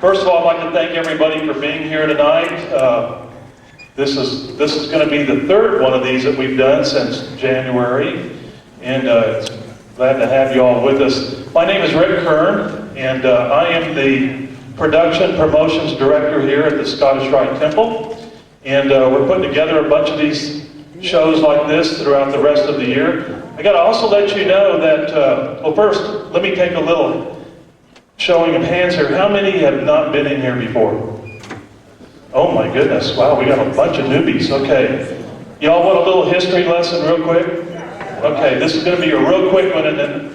First of all, I'd like to thank everybody for being here tonight. This is going to be the third one of these that we've done since January, and glad to have you all with us. My name is Rick Kern, and I am the Production Promotions Director here at the Scottish Rite Temple, and we're putting together a bunch of these shows like this throughout the rest of the year. I got to also let you know that, well, first, let me take a little showing of hands here. How many have not been in here before? Oh my goodness, wow, we got a bunch of newbies. Okay, y'all want a little history lesson real quick? Okay, this is going to be a real quick one, and then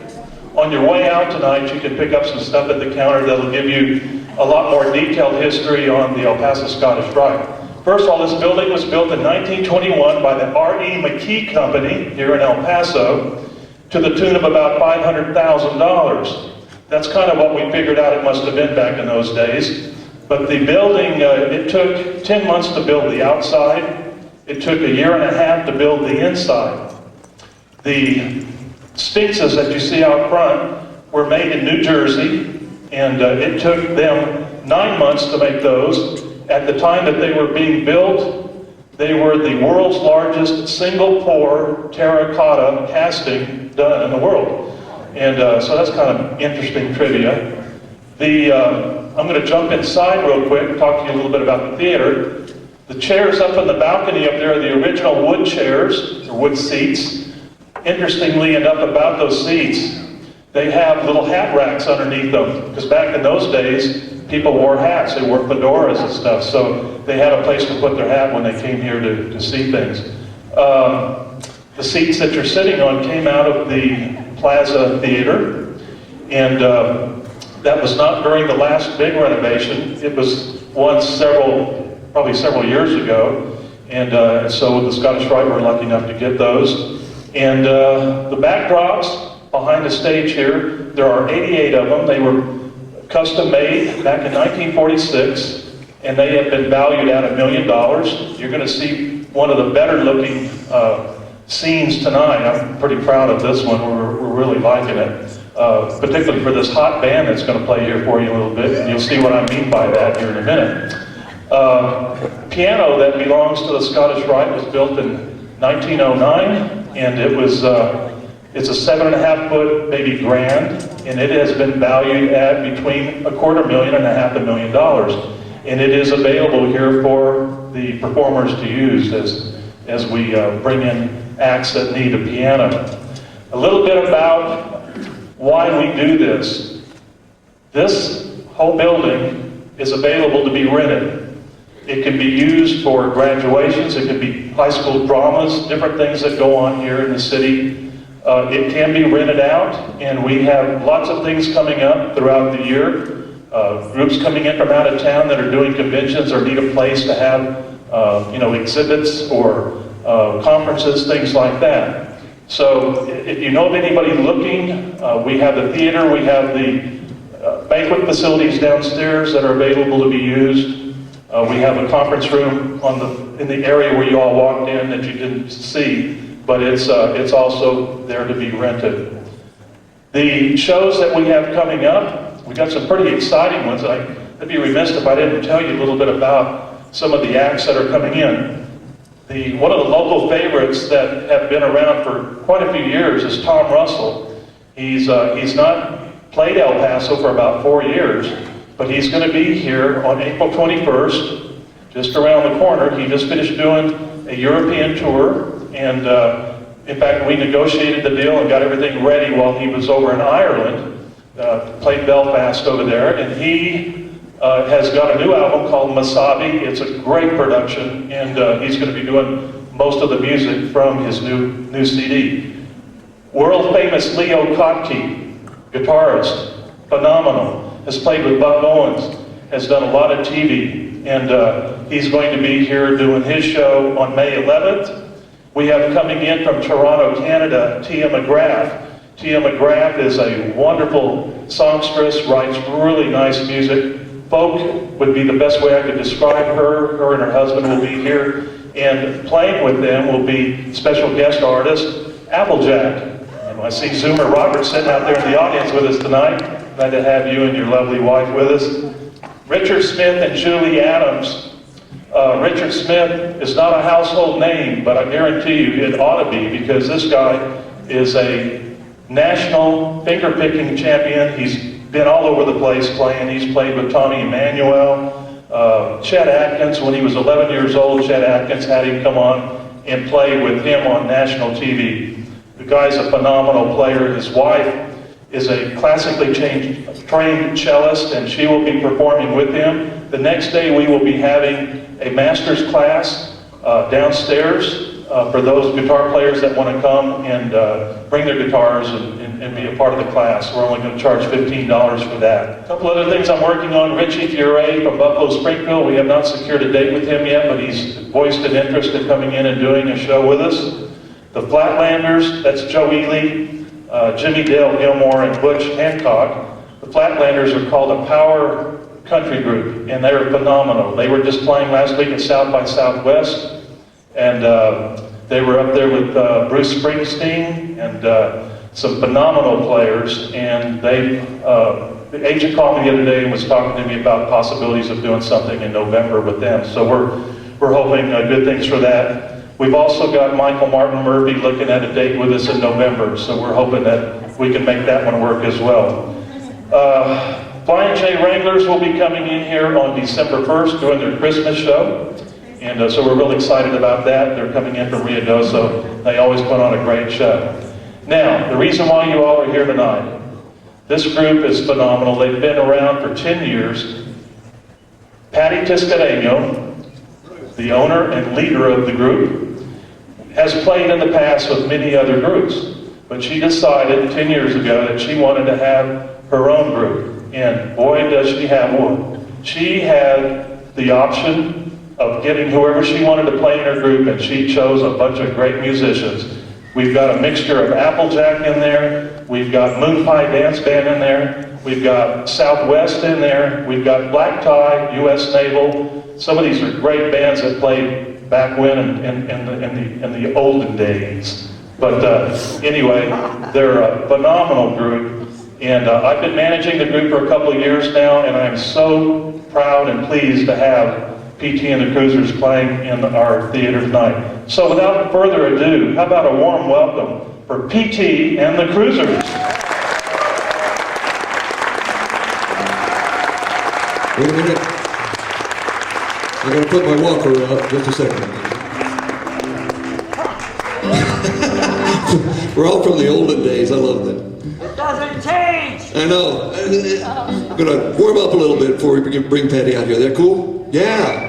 on your way out tonight you can pick up some stuff at the counter that'll give you a lot more detailed history on the El Paso Scottish Rite. First of all, this building was built in 1921 by the R.E. McKee Company here in El Paso to the tune of about $500,000. That's kind of what we figured out it must have been back in those days. But the building, it took 10 months to build the outside. It took a year and a half to build the inside. The sphinxes that you see out front were made in New Jersey, and it took them 9 months to make those. At the time that they were being built, they were the world's largest single-pour terracotta casting done in the world. And so that's kind of interesting trivia. I'm going to jump inside real quick and talk to you a little bit about the theater. The chairs up on the balcony up there are the original wood chairs, or wood seats. Interestingly enough about those seats, they have little hat racks underneath them, because back in those days, people wore hats. They wore fedoras and stuff, so they had a place to put their hat when they came here to see things. The seats that you're sitting on came out of the Plaza Theater, and that was not during the last big renovation. It was once probably several years ago, and so the Scottish Rite were lucky enough to get those. And the backdrops behind the stage here, there are 88 of them. They were custom made back in 1946, and they have been valued at $1 million. You're going to see one of the better looking scenes tonight. I'm pretty proud of this one. We're really liking it, particularly for this hot band that's going to play here for you a little bit, and you'll see what I mean by that here in a minute. Piano that belongs to the Scottish Rite was built in 1909, and it was it's a 7.5 foot baby grand, and it has been valued at between $250,000 and $500,000, and it is available here for the performers to use as we bring in acts that need a piano. A little bit about why we do this. This whole building is available to be rented. It can be used for graduations, it can be high school dramas, different things that go on here in the city. It can be rented out, and we have lots of things coming up throughout the year. Groups coming in from out of town that are doing conventions or need a place to have exhibits or conferences, things like that. So if you know of anybody looking, we have the theater, we have the banquet facilities downstairs that are available to be used. We have a conference room in the area where you all walked in that you didn't see, but it's also there to be rented. The shows that we have coming up, we got some pretty exciting ones. I'd be remiss if I didn't tell you a little bit about some of the acts that are coming in. One of the local favorites that have been around for quite a few years is Tom Russell. He's not played El Paso for about 4 years, but he's going to be here on April 21st, just around the corner. He just finished doing a European tour, and in fact, we negotiated the deal and got everything ready while he was over in Ireland, played Belfast over there, and he has got a new album called Masabi. It's a great production, and he's going to be doing most of the music from his new CD. World famous Leo Kottke, guitarist, phenomenal, has played with Buck Owens, has done a lot of TV, and he's going to be here doing his show on May 11th. We have coming in from Toronto, Canada, Tia McGrath. Tia McGrath is a wonderful songstress, writes really nice music. Folk would be the best way I could describe her. Her and her husband will be here, and playing with them will be special guest artist Applejack. And I see Zoomer Roberts sitting out there in the audience with us tonight. Glad to have you and your lovely wife with us. Richard Smith and Julie Adams. Richard Smith is not a household name, but I guarantee you it ought to be, because this guy is a national finger-picking champion. He's been all over the place playing. He's played with Tommy Emmanuel, Chet Atkins. When he was 11 years old, Chet Atkins had him come on and play with him on national TV. The guy's a phenomenal player. His wife is a classically trained cellist, and she will be performing with him. The next day we will be having a master's class downstairs for those guitar players that want to come and bring their guitars and be a part of the class. We're only going to charge $15 for that. A couple other things I'm working on. Richie Fiore from Buffalo Springfield. We have not secured a date with him yet, but he's voiced an interest in coming in and doing a show with us. The Flatlanders, that's Joe Ely, Jimmy Dale Gilmore, and Butch Hancock. The Flatlanders are called a power country group, and they're phenomenal. They were just playing last week at South by Southwest, and they were up there with Bruce Springsteen and some phenomenal players. And the agent called me the other day and was talking to me about possibilities of doing something in November with them. So we're hoping good things for that. We've also got Michael Martin Murphy looking at a date with us in November, so we're hoping that we can make that one work as well. Flying J Wranglers will be coming in here on December 1st doing their Christmas show, and so we're really excited about that. They're coming in from Ruidoso. They always put on a great show. Now, the reason why you all are here tonight, this group is phenomenal. They've been around for 10 years. Patty Tiscareño, the owner and leader of the group, has played in the past with many other groups, but she decided 10 years ago that she wanted to have her own group, and boy does she have one. She had the option of getting whoever she wanted to play in her group, and she chose a bunch of great musicians. We've got a mixture of Applejack in there, we've got Moon Pie Dance Band in there, we've got Southwest in there, we've got Black Tie, U.S. Naval. Some of these are great bands that played back when in the olden days. But anyway, they're a phenomenal group, and I've been managing the group for a couple of years now, and I'm so proud and pleased to have PT and the Cruisers playing in our theater tonight. So without further ado, how about a warm welcome for PT and the Cruisers? Wait a minute. I'm going to put my walker up just a second. We're all from the olden days. I love that. It doesn't change. I know. I'm going to warm up a little bit before we bring Patty out here. Is that cool? Yeah.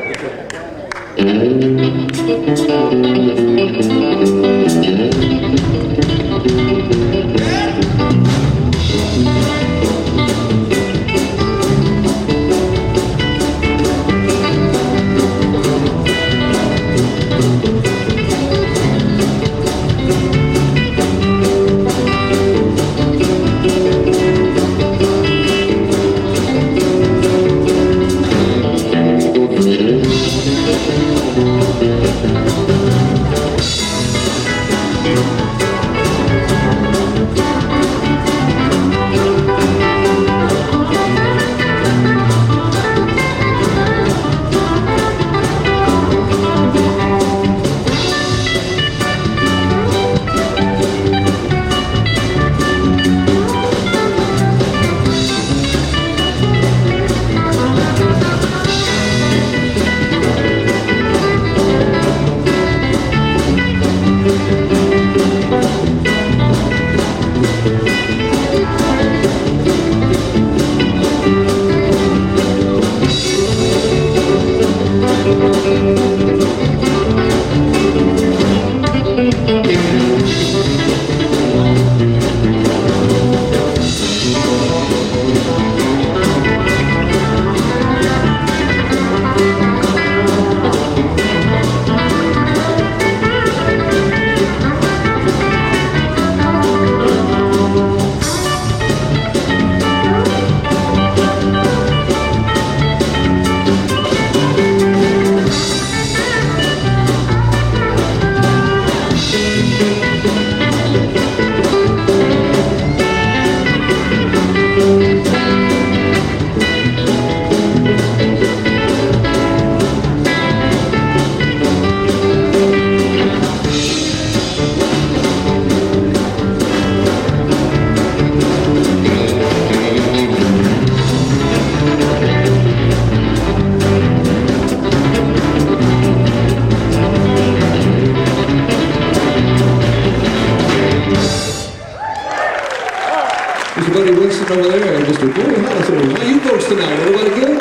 Mr. Buddy Winston over there, and Mr. Gary Hollis over there. How are you folks tonight? Everybody good?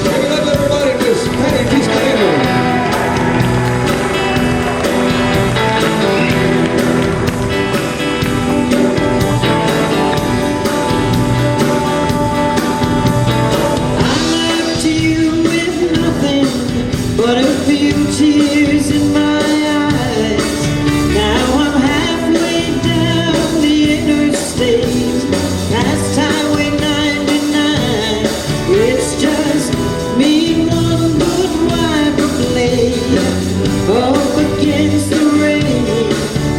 Give it up, everybody, Miss Patty Peace-Taylor. But a few tears in my eyes. Now I'm halfway down the interstate, past Highway 99. It's just me, one good wife of late, up against the rain,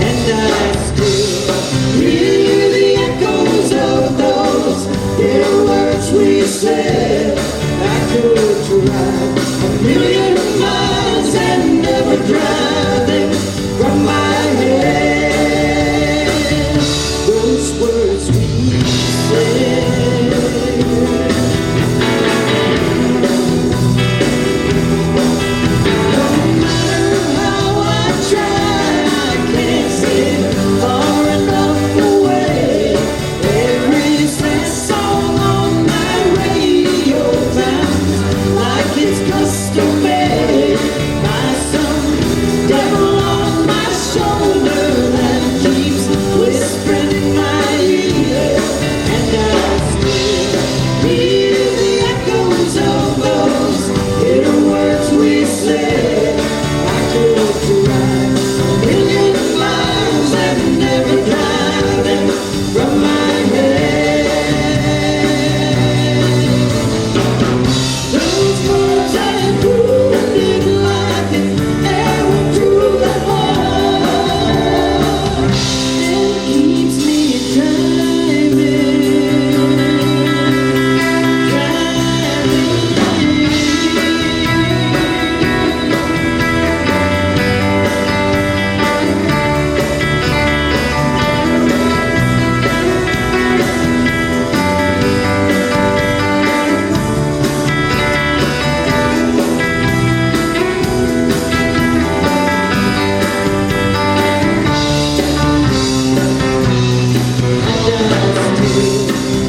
and I still hear the echoes of those dear words we said. I could drive a million miles and never drive them from my head. Those words we said. No matter how I try, I can't sit far enough away. Every sad song on my radio sounds like it's custom made by some devil on my shoulder that keeps whispering in my ear, and I still hear the echoes of those bitter words we said. I could drive a million miles and never drive them from my head. Those words I wounded like an arrow through the heart, and keeps me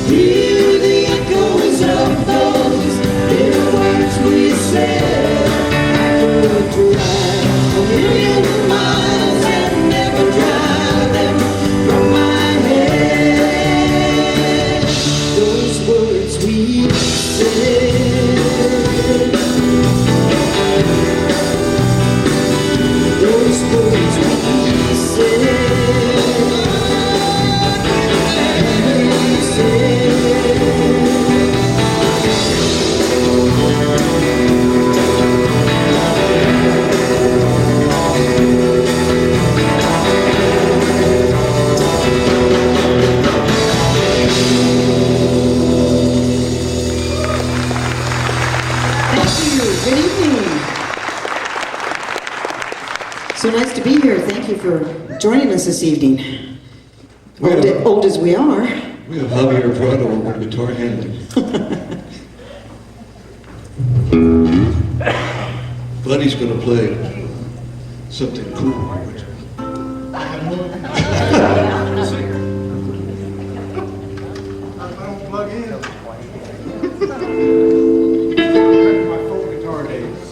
hear the echoes of those dear words we said. I could drive a million miles and never drive them from my head. Those words we said. Those words we said. Thank you. Good evening. So nice to be here. Thank you for joining us this evening. Old as we are. We have Javier Prado on guitar handling. Buddy's going to play something cool. Plug in. My full guitar days.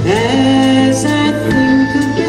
As I think about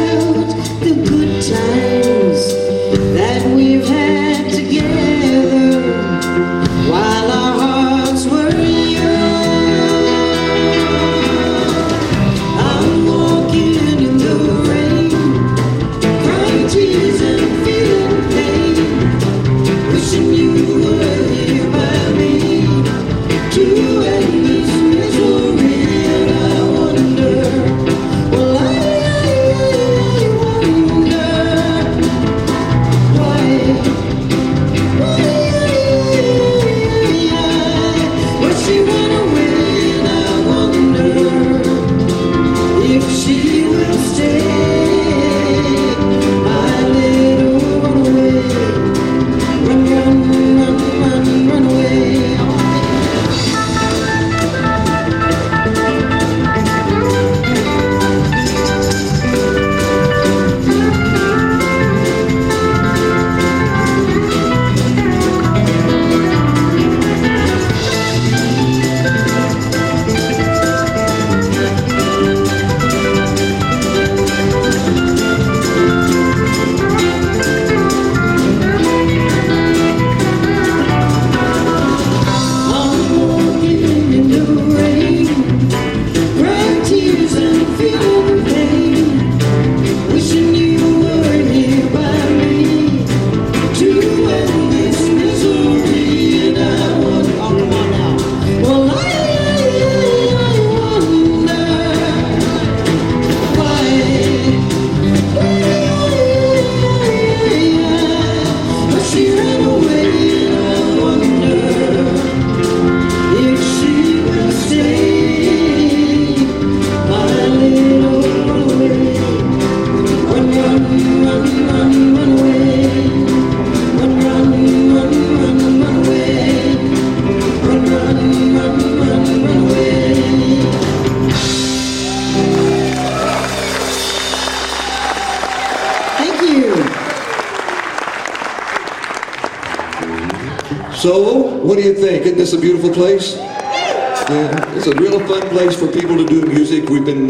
So, what do you think? Isn't this a beautiful place? Yeah, it's a real fun place for people to do music. We've been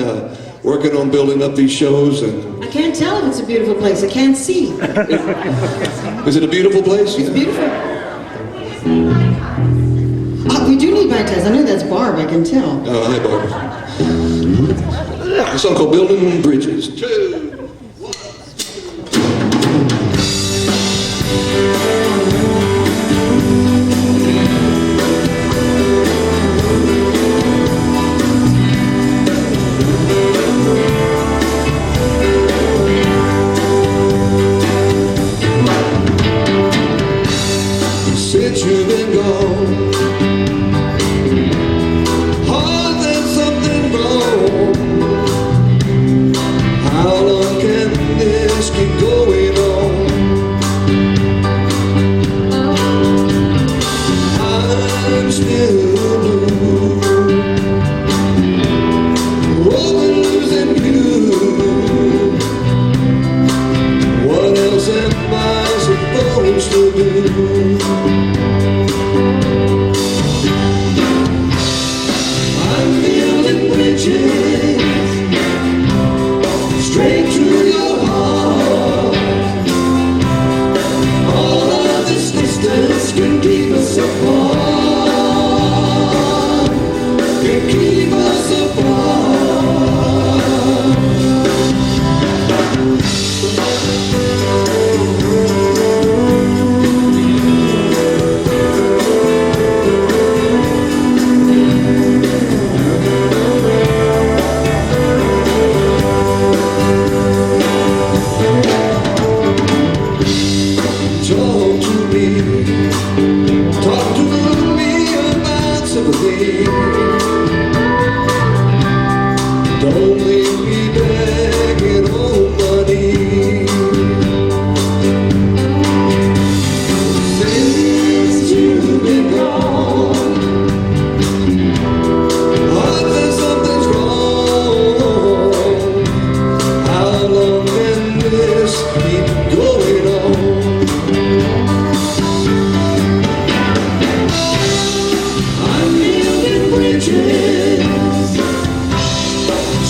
working on building up these shows. And I can't tell if it's a beautiful place. I can't see. is it a beautiful place? It's beautiful. We do need mic tests. I know that's Barb, I can tell. Oh, hi, Barb. A song called Building Bridges. 2. Since you've been gone, oh, there's something wrong. How long can this keep going on? I'm still blue over losing you. What else am I supposed to do? I'm building bridges straight to your heart. All of this distance can keep us apart. Can keep us apart. Talk to me about sympathy. Don't leave me begging on money. Since you've been gone, heart, there's something's wrong. How long can this keep going on?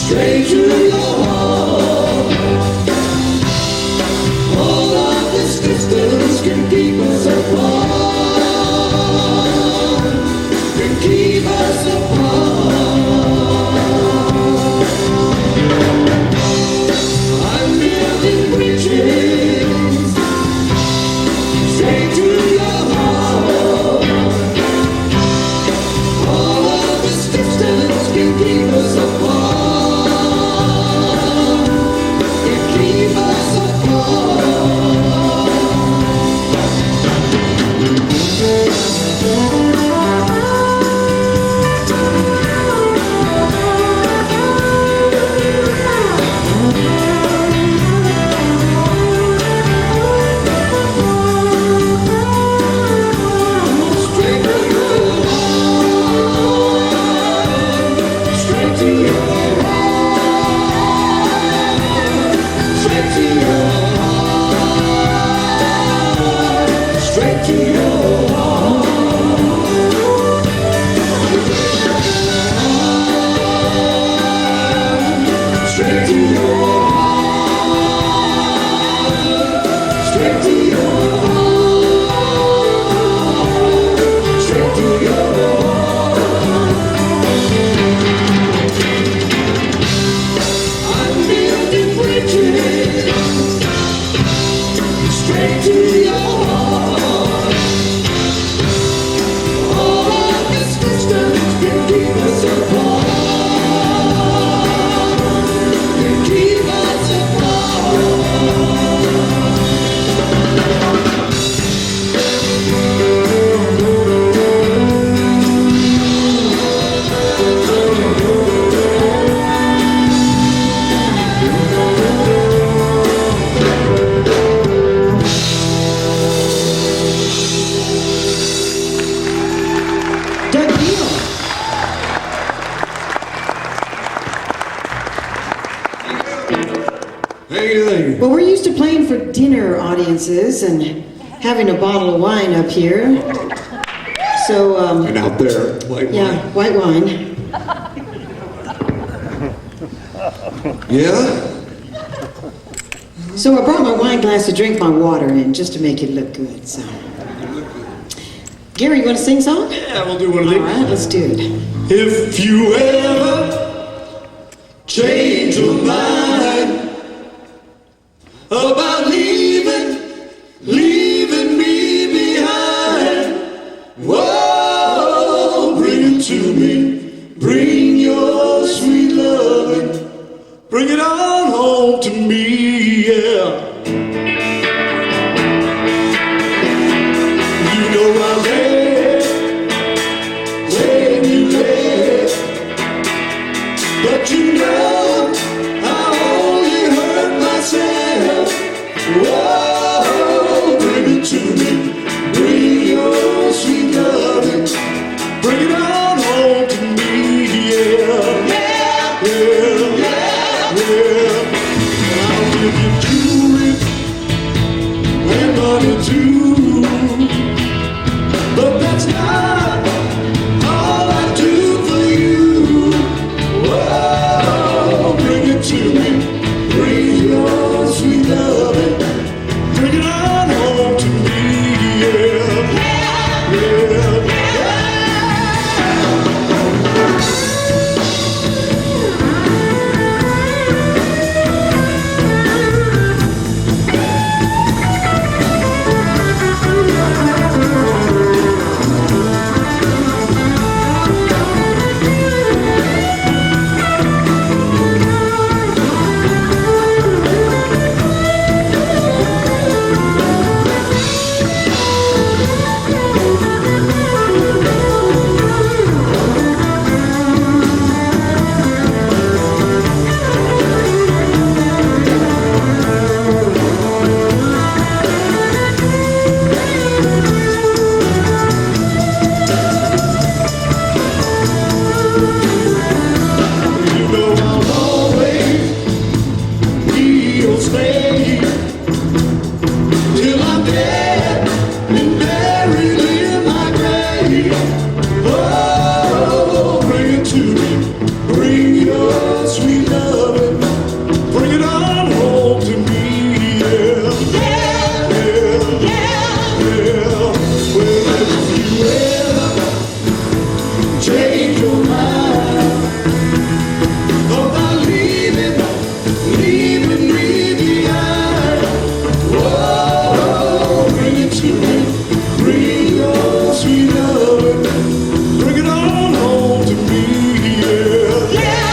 Straight to your heart. All of this distance can keep us apart. Can keep us apart. I'm building bridges straight to your heart. All of this distance can keep us apart. Well, we're used to playing for dinner audiences and having a bottle of wine up here. So, And out there, white yeah, wine. white wine. Yeah? So I brought my wine glass to drink my water in, just to make it look good, so. Gary, you want to sing a song? Yeah, we'll do one of All these. right, let's do it. If you ever change your mind about leaving me behind, whoa, bring it to me, bring your sweet loving, bring it on home to me, yeah. You know I'm there when you left, but you know I only hurt myself. Whoa, bring it to me, bring your sweet loving, bring it on home to me, yeah, yeah, yeah, yeah. I'll give you jewelry and money too, but that's not all I do for you. Whoa, bring it to me, bring your sweet loving, bring it on home to me, yeah, yeah, yeah. You know I'll always be your slave till I'm dead and buried in my grave. Oh, bring it to me, bring your sweet loving, bring it on home to me, yeah, yeah, yeah, yeah. Well, if you ever change your mind about leaving me behind, whoa, bring it to me, bring your sweet love, bring it on home to me, yeah, yeah,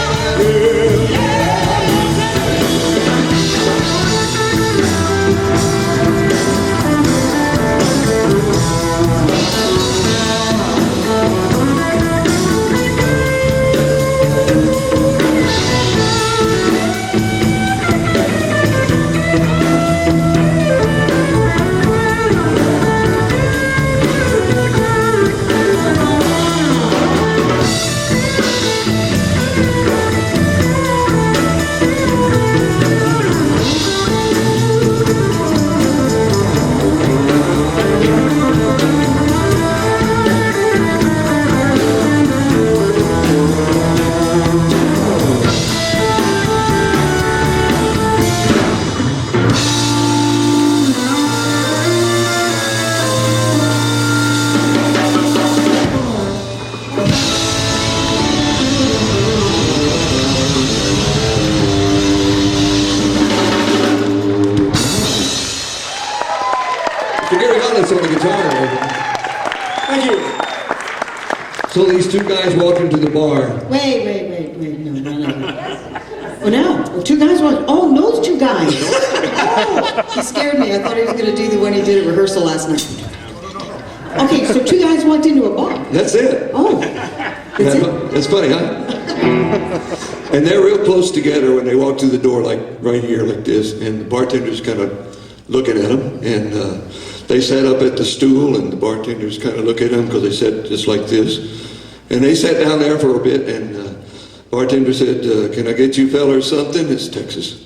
Mr. Gary Hollis on the guitar. Thank you. So these two guys walked into the bar. Wait, no. Oh, no. Oh, two guys walked. Oh, those two guys. Oh, he scared me. I thought he was going to do the one he did at rehearsal last night. Okay, so two guys walked into a bar. That's it. Oh, that's it. That's funny, huh? And they're real close together when they walk through the door, like right here, like this. And the bartender's kind of looking at them. And they sat up at the stool, and the bartenders kind of look at them because they sat just like this. And they sat down there for a bit, and bartender said, "Can I get you fellers something?" It's Texas.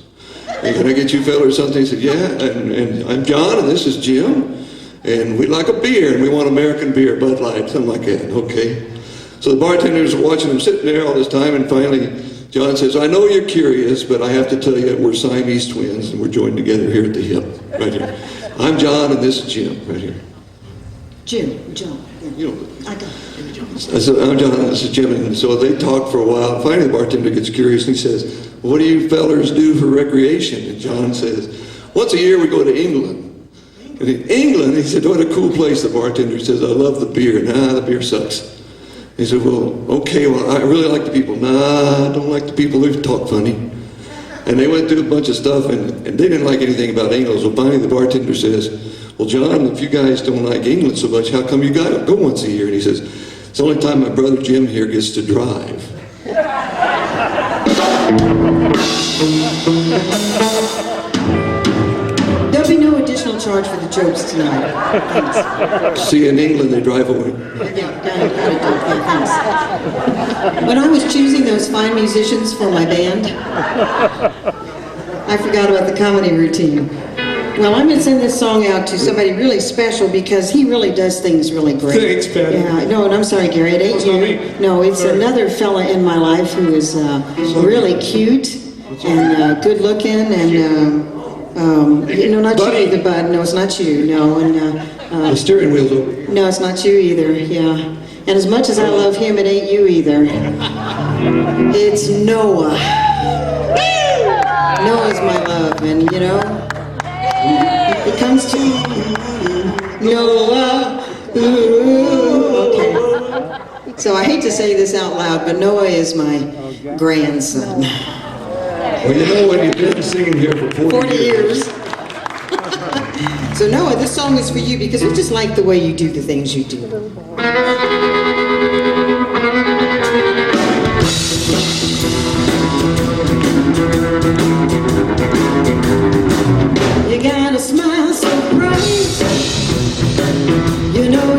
"Hey, can I get you fellers something?" He said, "Yeah, and I'm John, and this is Jim. and we'd like a beer, and we want American beer, Bud Light, something like that, okay? So the bartenders are watching them sitting there all this time, and finally John says, I know you're curious, but I have to tell you we're Siamese twins, and we're joined together here at the hip, right here. I'm John, and this is Jim, right here. John. Yeah. You know, I got it. I said, I'm John, this is Jim. And so they talk for a while. Finally, the bartender gets curious and he says, what do you fellers do for recreation? And John says, once a year we go to England. And in England, he said, what a cool place. The bartender says, I love the beer. Nah, the beer sucks. He said, well, okay, well, I really like the people. Nah, I don't like the people who talk funny. And they went through a bunch of stuff, and they didn't like anything about England. So finally, the bartender says, well, John, if you guys don't like England so much, how come you got to go once a year? And he says, it's the only time my brother Jim here gets to drive. There'll be no additional charge for the jokes tonight. Thanks. See, in England, they drive away. Yeah, thanks. When I was choosing those fine musicians for my band, I forgot about the comedy routine. Well, I'm going to send this song out to somebody really special because he really does things really great. Thanks, Patty. Yeah, no, and I'm sorry, Gary, it ain't It's not you. me. No, it's Sorry. another fella in my life who is really cute and good looking and, not you either, bud. No, it's not you. No, and The steering wheel's over. no, it's not you either. Yeah, and as much as I love him, it ain't you either. It's Noah. Noah's my love, and it comes to Noah. Ooh, okay. So I hate to say this out loud, but Noah is my grandson. Well, when you've been singing here for 40 years. So Noah, this song is for you because we just like the way you do the things you do. You got a smile so bright.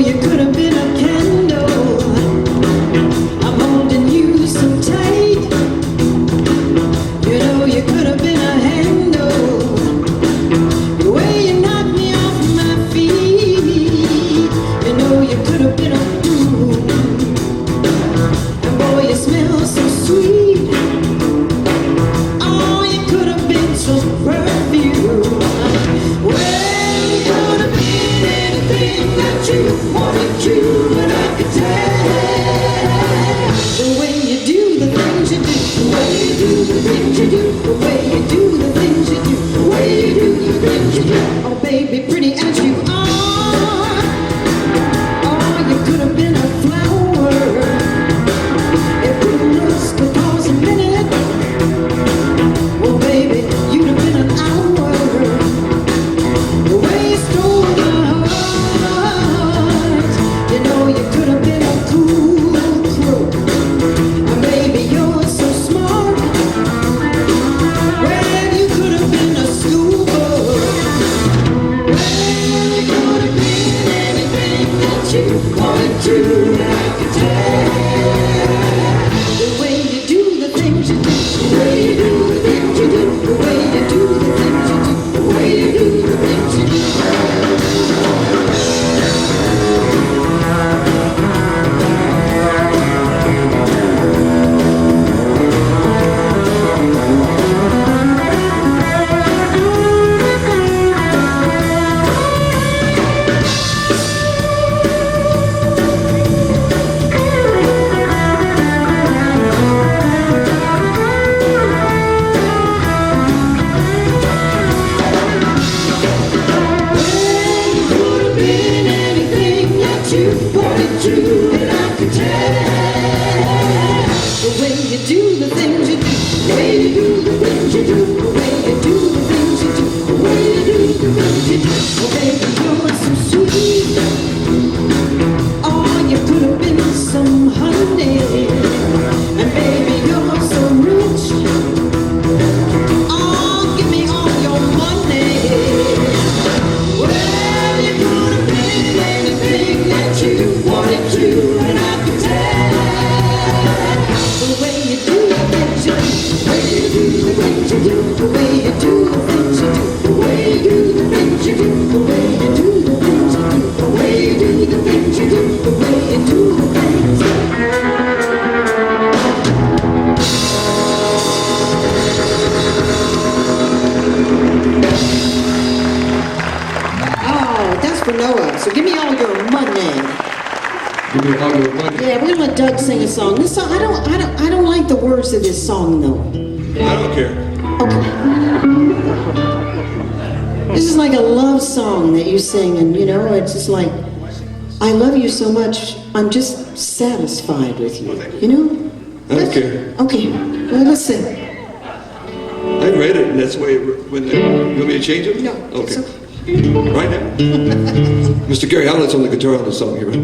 You could have been a candle. I'm holding you so tight. You could have been a handle. The way you knocked me off my feet. You could have been a fool. And boy, you smell so sweet. Oh, you could have been so perfume. Well, you could have been anything that you wanted to, and I could tell. The way you do the things you do, the way you do the things you do, the way you do the things you do, the way you do the things you do. Oh, baby, pretty as you are. Oh, you could have been a flower. If good looks could cause a minute, well, baby, you'd have been an hour. The way you stole my heart, you could have been a cool crook. And baby, you're so smart. Well, you could have been a schoolboy. Well, you could have been anything that you wanted to, and I could tell. The way you do the things you do, the way you do the things you do, the way you do the things you do, the way you do the things you do. The way you do the things you do, the way you do the things you do, the way you do the Noah. So give me all your money. Give me all your money. Yeah, we're gonna let Doug sing a song. This song, I don't like the words of this song though. I don't care. Okay. This is like a love song that you sing, and you know, it's just like, I love you so much, I'm just satisfied with you. You know? I don't care. Okay, well, listen. I read it, and that's the way it, when they, you want me to change it? No, Okay. it's okay. Right now? Mr. Gary Howlett's on the guitar on the song here, right?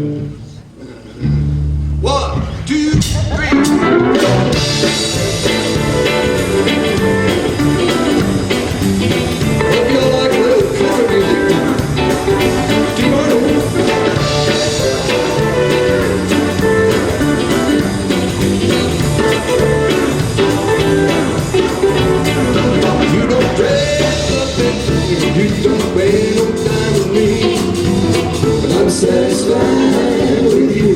1, 2, 3. Hope y'all like a little country music. Keep on over. You don't dress up in things, you don't pay no time with me, but I'm satisfied with you.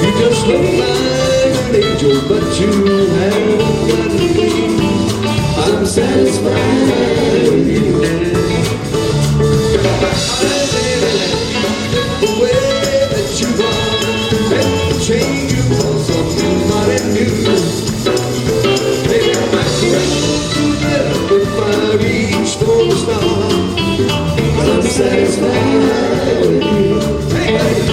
You just look like an angel, but you haven't got me. I'm satisfied with you. The way that you are, and change you for somebody new. Maybe I might correct if I reach for the star, but I'm satisfied with you. Hey, buddy.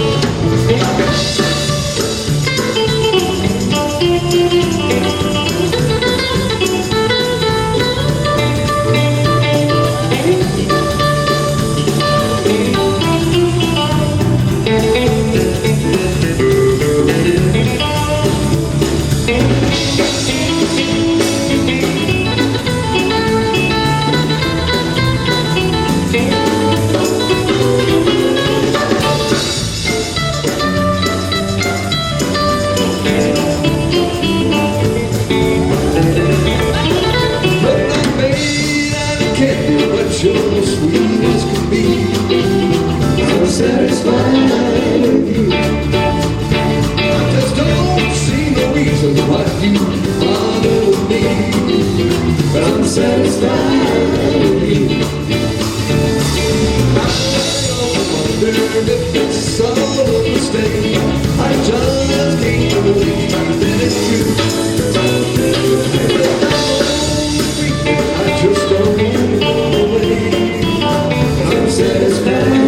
Satisfied with you. I just don't see no reason why you bother with me, but I'm satisfied with you. I wonder if it's all a mistake. I just can't believe that it's true. I just don't know away. I'm satisfied.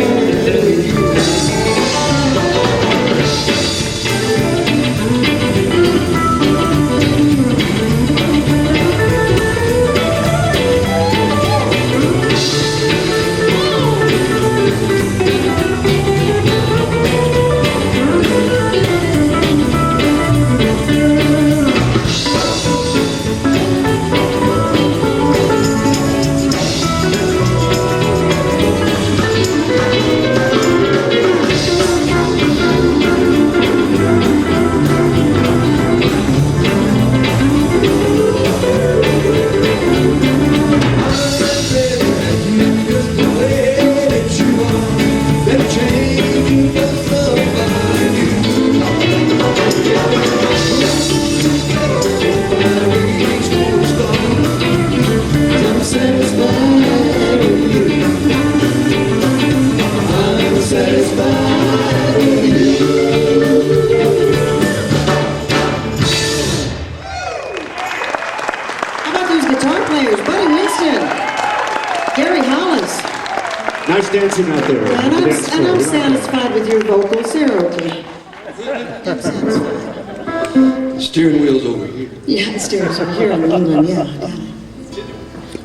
Nice dancing out there. And I'm satisfied with your vocals. They're okay. I'm satisfied. The steering wheel's over here. Yeah, the steering wheel's over here in England. Yeah, got it.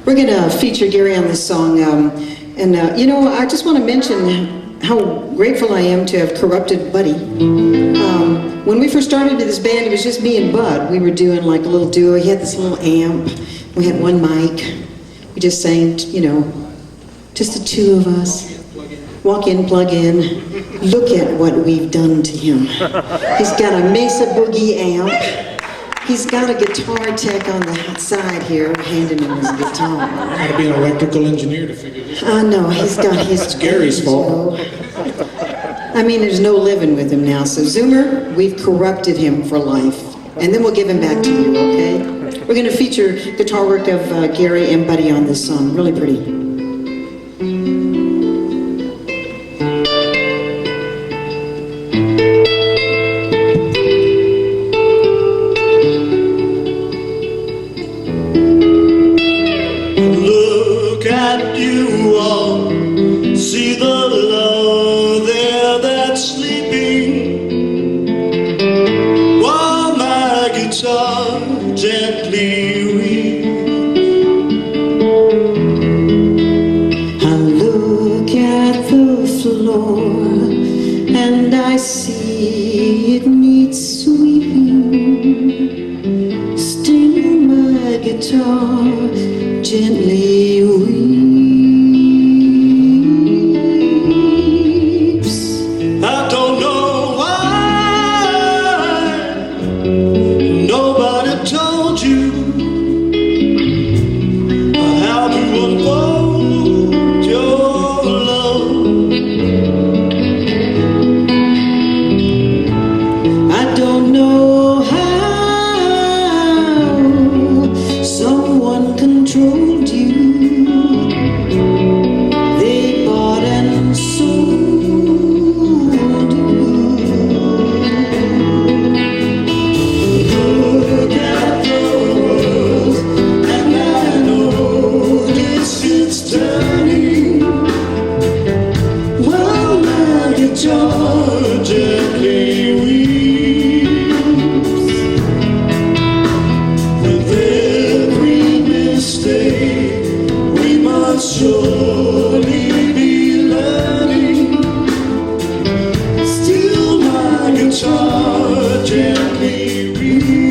We're going to feature Gary on this song. You know, I just want to mention how grateful I am to have corrupted Buddy. When we first started this band, it was just me and Bud. We were doing like a little duo. He had this little amp. We had one mic. We just sang, you know, just the two of us. Walk in, plug in. Look at what we've done to him. He's got a Mesa Boogie amp. He's got a guitar tech on the side here, handing him his guitar. Got to be an electrical engineer to figure this out. I know, he's got his... It's Gary's fault. I mean, there's no living with him now. So Zoomer, we've corrupted him for life. And then we'll give him back to you, okay? We're going to feature guitar work of Gary and Buddy on this song. Really pretty. floor, and I see it needs sweeping. Still my guitar gently weeps. I don't know why nobody told you how to unfold your love. I don't know how someone controlled you. They bought and sold you. Look at the world, and I know this it's turning. Well, my guitar gently weeps. With every mistake, we must surely be learning. Still, my guitar gently weeps.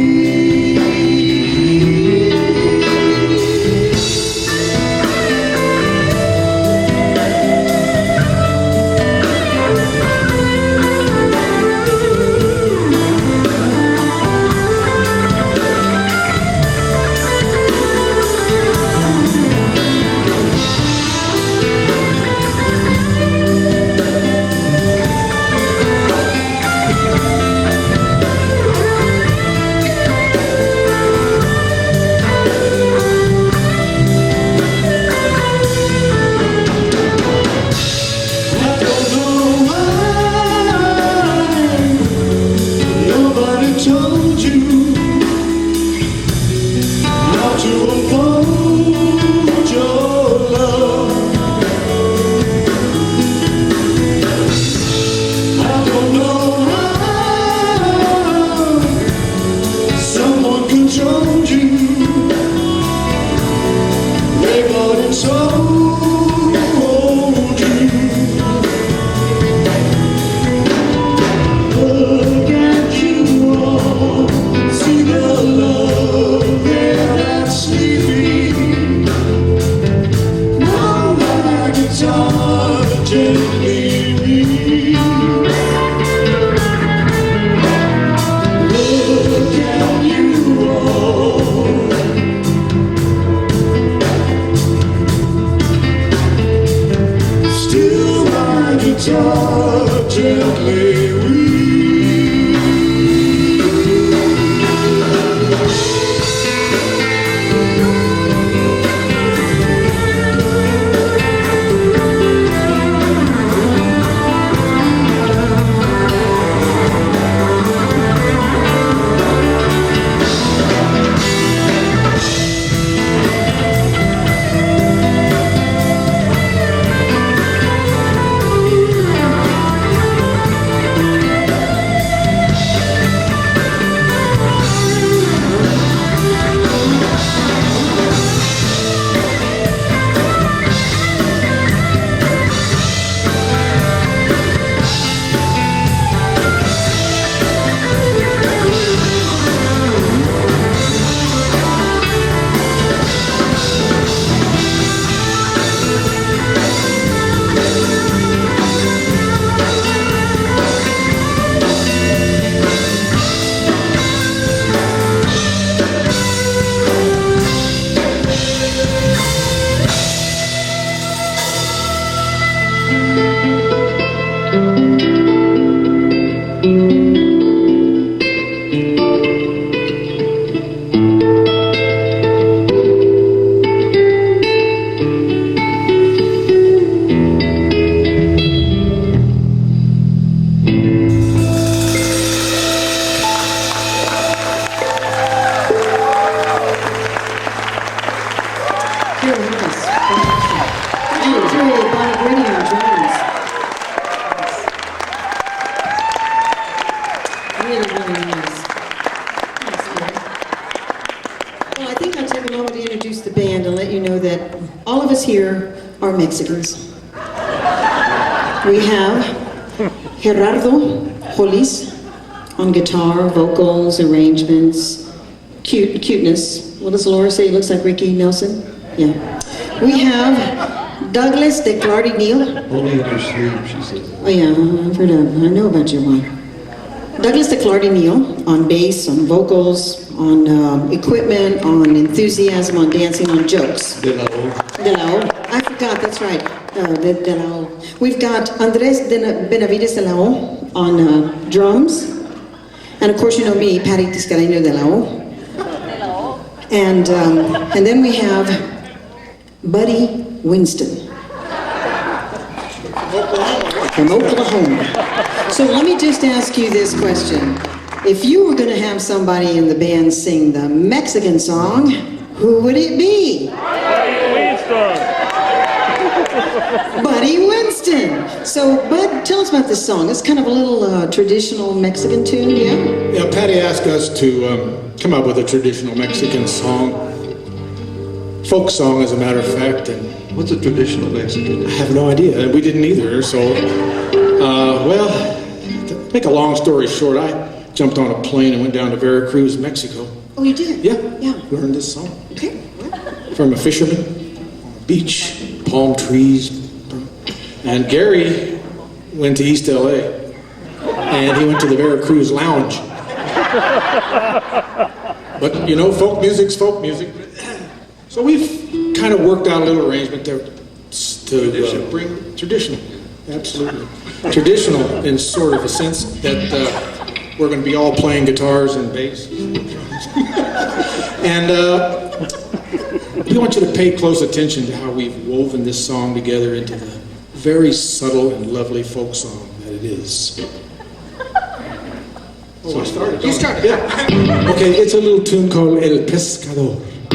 I don't know why nobody told you how to unfold your love. I don't know how someone controlled you. They bought and sold you. Look at you all, see the love there that's sleeping. Now my guitar gently weeps. Look at you all. Still my guitar gently weeps. introduce the band and let you know that all of us here are Mexicans. We have Gerardo Jolis on guitar, vocals, arrangements, cuteness. What does Laura say? He looks like Ricky Nelson? Yeah. We have Douglas de Clardy Neal. Only in her sleep, she said. Oh yeah, I've heard of, I know about your wife. Douglas de Clardy Neal on bass, on vocals, on equipment, on enthusiasm, on dancing, on jokes. De La O. De La O. I forgot, that's right. De La O. We've got Andres Benavides de La O on drums. And of course, you know me, Patty Tiscareño de La O. And then we have Buddy Winston from Oklahoma. So let me just ask you this question. If you were going to have somebody in the band sing the Mexican song, who would it be? Buddy Winston. So, Bud, tell us about this song. It's kind of a little traditional Mexican tune, yeah? Yeah, Patty asked us to come up with a traditional Mexican song. Folk song, as a matter of fact. And What's a traditional Mexican? I have no idea, and we didn't either. So, well, to make a long story short, I jumped on a plane and went down to Veracruz, Mexico. Oh, you did? Yeah, Yeah. learned this song. Okay. From a fisherman on a beach, palm trees. And Gary went to East LA, and he went to the Veracruz Lounge. But, you know, folk music's folk music. So we've kind of worked out a little arrangement to bring traditional, absolutely. Traditional in sort of a sense that we're going to be all playing guitars and bass. And we want you to pay close attention to how we've woven this song together into the very subtle and lovely folk song that it is. Oh, I started. You started, yeah. Okay, it's a little tune called El Pescador. A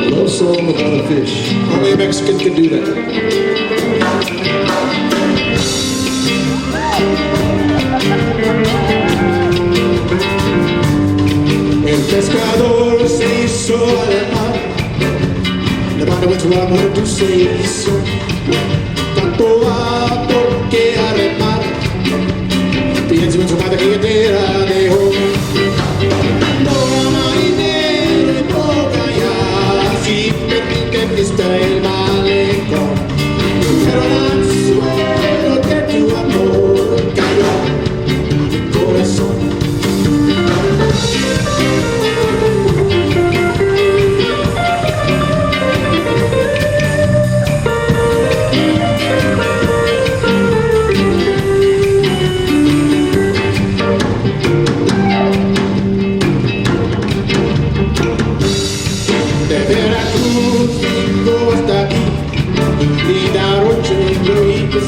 love song about a fish. Only a Mexican can do that. El pescador se hizo al mar, levando tu amor tú se hizo, tanto va porque a remar, pienso en su madre que entera dejó. Poca marinero y poca ya, si permite vista el malecón, pero el anzuelo de tu amor cayó en mi corazón.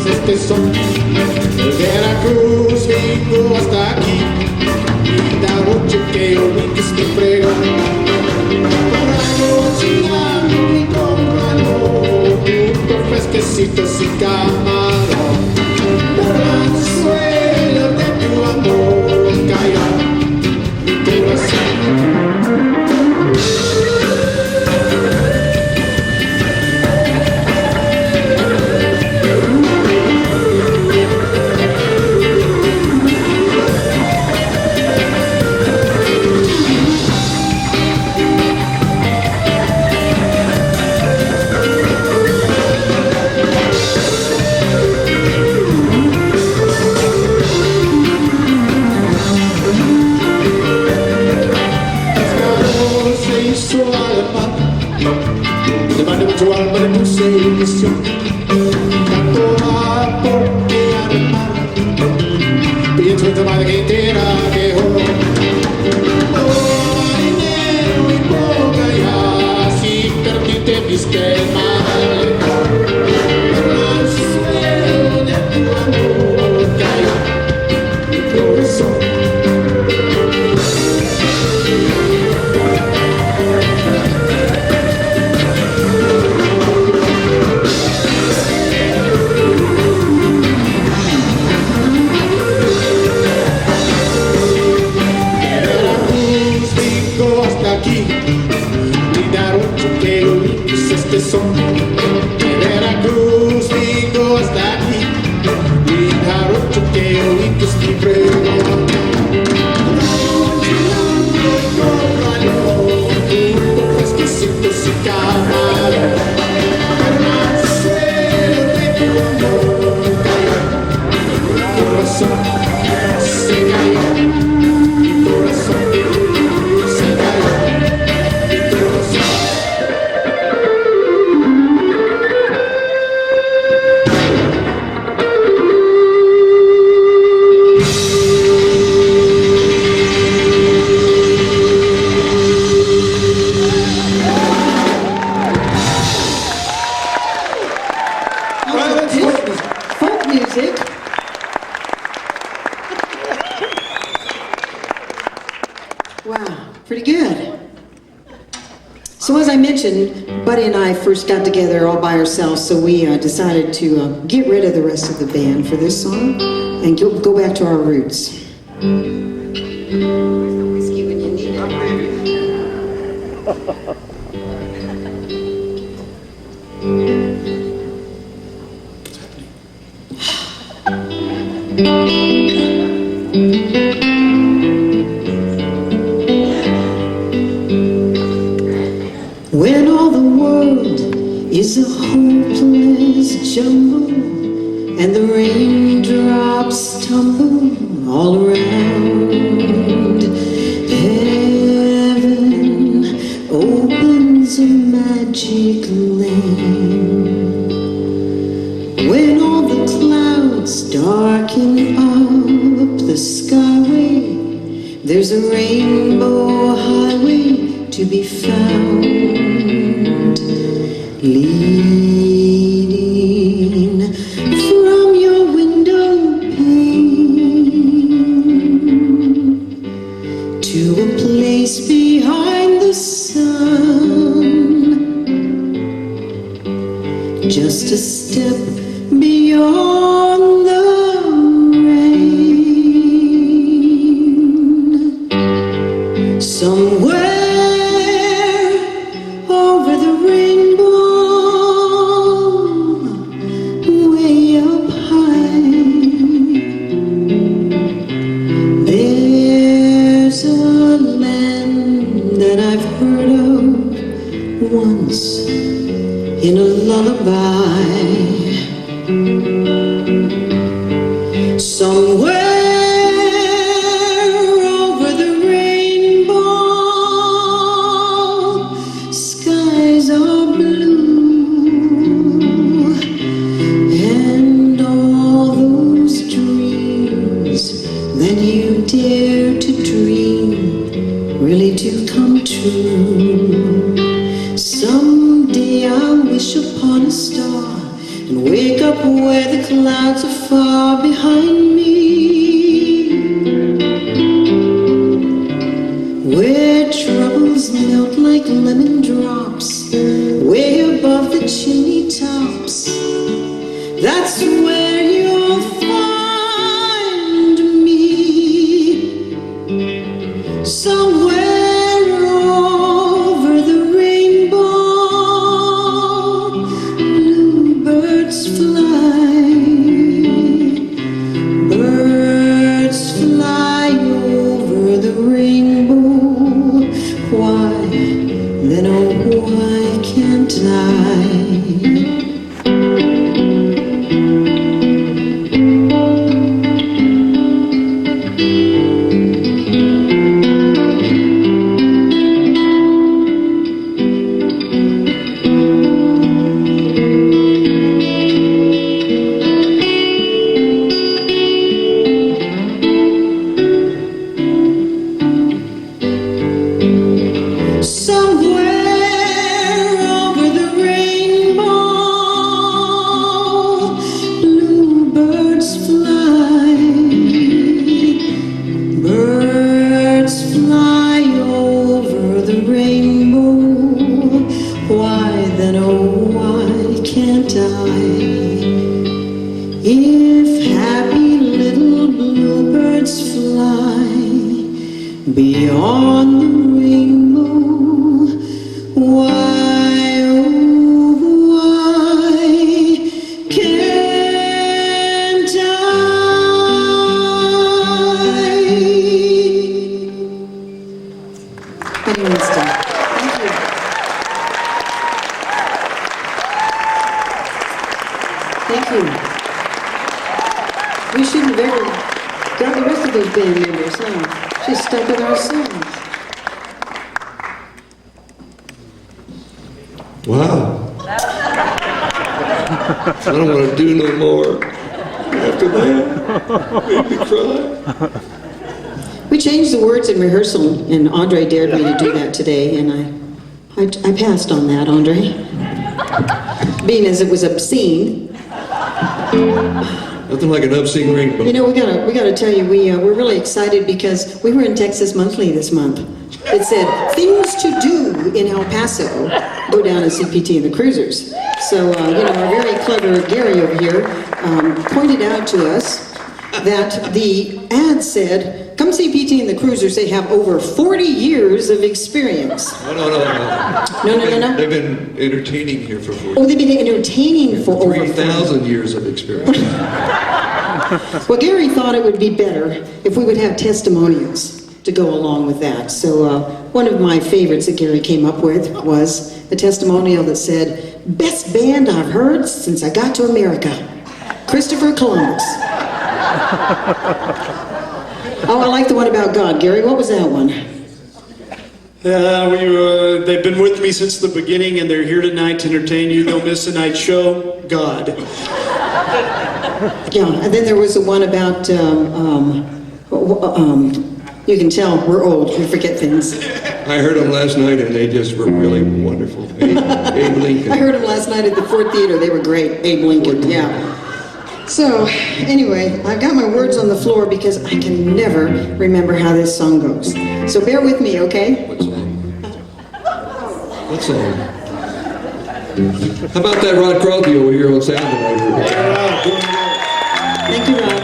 Este son de Veracruz, vengo hasta aquí, y la noche que yo vi que es mi frega, con algo chingando y con algo, fresquecitos y camarón, por el anzuelo de tu amor cayó mi corazón. Pienso en tu madre que entera dejó. Oh, marinero y poca ya, si permite viste el mal. El anzuelo de tu amor cayó mi corazón. Este son de Veracruz, vengo hasta aquí. mention, Buddy and I first got together all by ourselves, so we decided to get rid of the rest of the band for this song and go back to our roots. Whiskey when you need When all the world is a hopeless jumble and the raindrops tumble all around, heaven opens a magic lane. When all the clouds darken up the skyway, there's a rainbow highway to be found, leading from your window pane to a place behind the sun, just a step beyond the rain. Somewhere over the rainbow, way up high, there's a land that I've heard of once in a lullaby. Somewhere over the rainbow, skies are blue, and all those dreams that you dare to dream really do come true. Someday I'll wish upon a star and wake up where the clouds are far behind me, where troubles melt like lemon drops, way above the chimney tops. That's where you'll find me, somewhere over the rainbow. Bluebirds fly, birds fly over the rainbow. Why, then oh why can't I? Beyond the rainbow, why, oh, why can't I? Penny Winston. Thank you. Thank you. We shouldn't have ever got the rest of those band members, huh? She's stuck with our songs. Wow. I don't want to do no more after that. Made me cry. We changed the words in rehearsal, and Andre dared me to do that today, and I passed on that, Andre. Being as it was obscene. Nothing like an obscene rainbow. You know, we gotta tell you, we're really excited because we were in Texas Monthly this month. It said, things to do in El Paso. Go down and see PT and the Cruisers. So, our very clever Gary over here pointed out to us that the ad said, come see PT and the Cruisers. They have over 40 years of experience. No. No. They've been entertaining here for 40 Oh, they've been entertaining for over 3,000 years of experience. Well, Gary thought it would be better if we would have testimonials to go along with that. So one of my favorites that Gary came up with was a testimonial that said, best band I've heard since I got to America, Christopher Columbus. Oh, I like the one about God. Gary, what was that one? They've been with me since the beginning, and they're here tonight to entertain you. Don't miss a night show. God. Yeah, and then there was the one about, you can tell we're old, we forget things. I heard them last night, and they just were really wonderful. Abe Lincoln. I heard them last night at the Ford Theater. They were great. Abe Lincoln, yeah. So, anyway, I've got my words on the floor because I can never remember how this song goes. So bear with me, okay? What song? What song? How about that Rod Crosby over here on sound tonight? Thank you, Rob.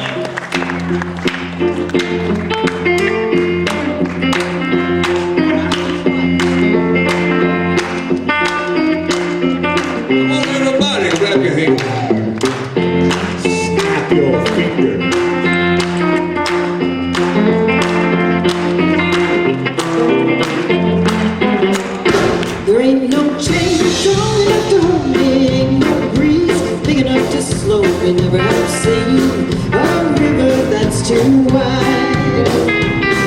Come on, everybody, grab your hand. Snap your finger. There ain't no change strong enough to hold me, ain't no breeze big enough to slow me. Never have seen a river that's too wide.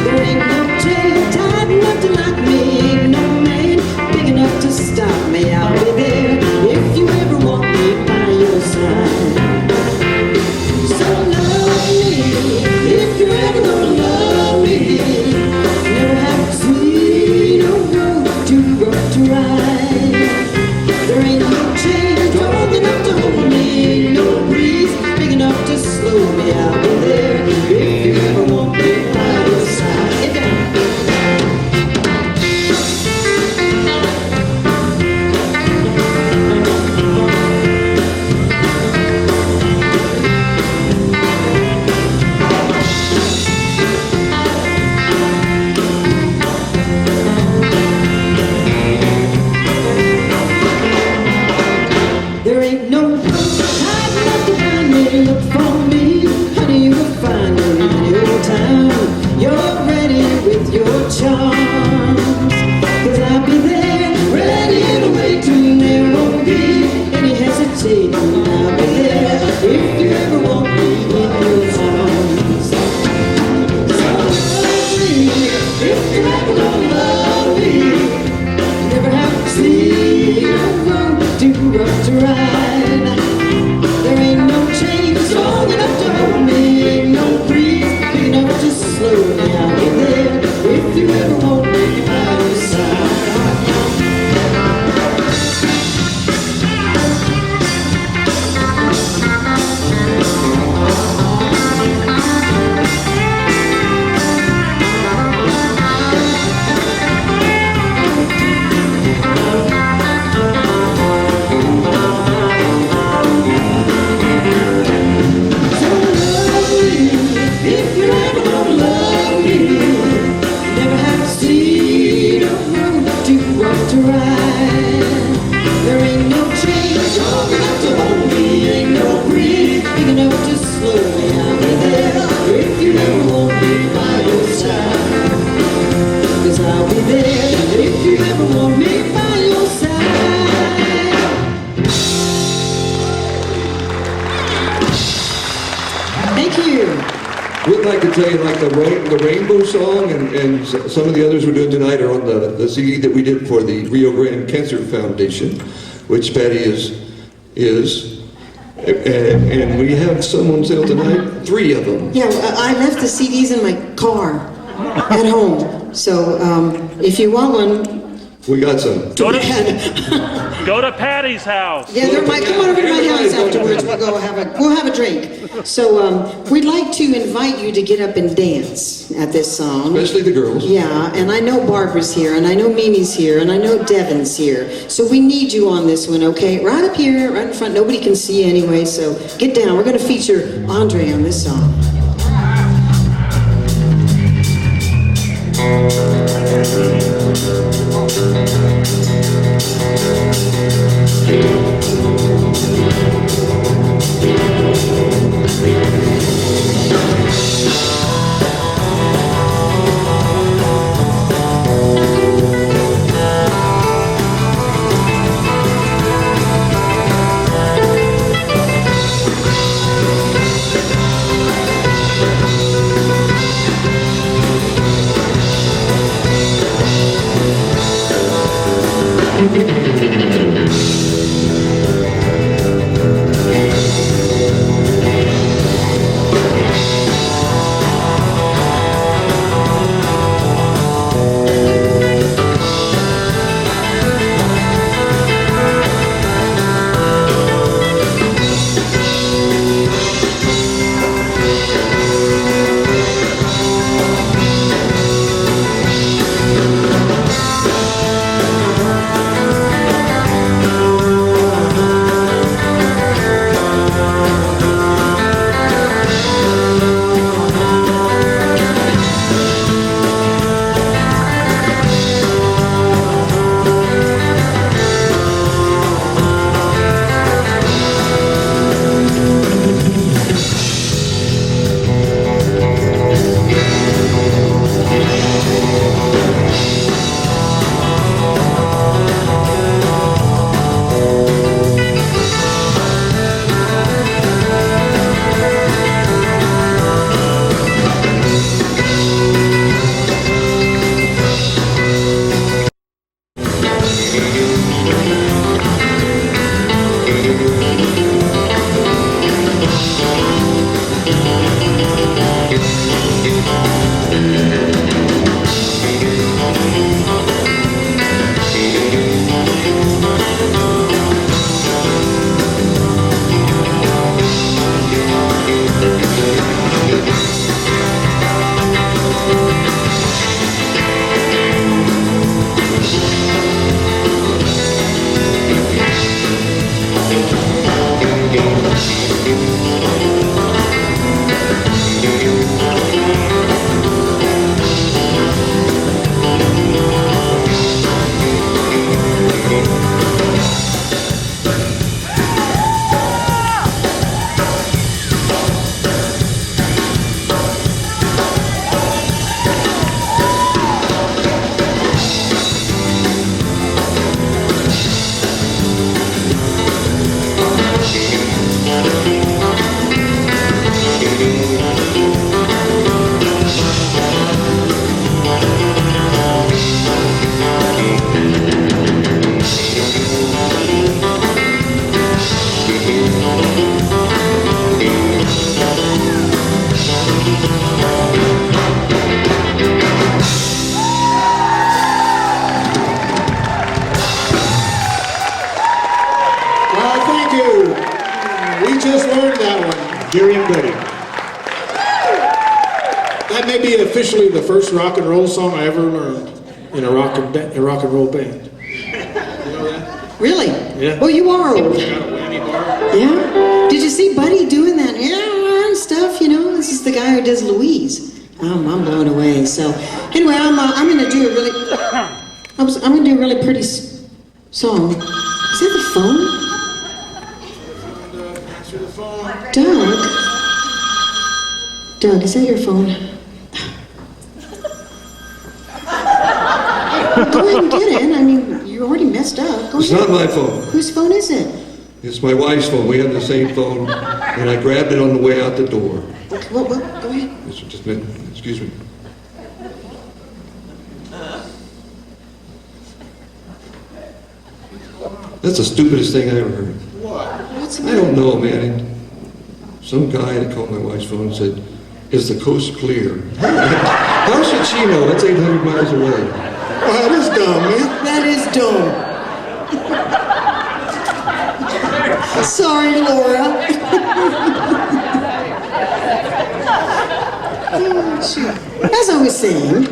There ain't no tail tied enough to lock me, ain't no man big enough to stop me. I'll be there if you ever want me by your side. So love me if you're ever gonna love me. Never have seen a road too rough to ride. There ain't no chain strong enough to hold me, ain't no breeze big enough to slow me. I'll be there if you ever want me by your side. Get down. There ain't no road tied enough to bind me. Look for me, honey, you will find me in any old town. You're ready with your charms, 'cause I'll be there, ready to wait till there won't be any hesitating. I'll be there if you ever want me in your arms. So love me if you ever gonna love me. Never have seen a road too rough to ride. There ain't no chain strong enough to hold me, ain't no breeze big enough to slow me. I'll be there if you ever want me by your side. So love me if you're ever gonna love me. Never have seen a road too rough to ride. There ain't no chain strong enough to hold me, ain't no breeze big enough to slow me. I'll be there if you ever want me by your side. 'Cause I'll be there if you ever want me by your side. Thank you. We'd like to tell you, like the Rainbow Song and some of the others we're doing tonight are on the CD that we did for the Rio Grande Cancer Foundation, which Patty is, and we have some on sale tonight, 3 of them. Yeah, I left the CDs in my car at home. So if you want one, We got some. Go to Patty's house. yeah, there might come on over to my house afterwards. We'll have a drink. So we'd like to invite you to get up and dance at this song. Especially the girls. Yeah, and I know Barbara's here, and I know Mimi's here, and I know Devin's here. So we need you on this one, okay? Right up here, right in front. Nobody can see you anyway, so get down. We're going to feature Andre on this song. That may be officially the first rock and roll song I ever learned in a rock and roll band. You know that? Really? Yeah. Well, you are old. Got a whammy bar. Yeah? Did you see Buddy doing that stuff, you know? This is the guy who does Louise. I'm blown away. So, anyway, I'm gonna do a really... I'm gonna do a really pretty song. Is that the phone? Answer the phone. Doug, is that your phone? Go ahead and get it. I mean, you already messed up. Go It's ahead. not my phone. Whose phone is it? It's my wife's phone. We have the same phone, and I grabbed it on the way out the door. Okay, what? Go ahead. Just a minute. Excuse me. That's the stupidest thing I ever heard. What's the I don't know, man. Some guy that called my wife's phone and said, "Is the coast clear?" How should she know? That's 800 miles away. Well, that is dumb, man. That is dumb. Sorry, Laura. As I was saying,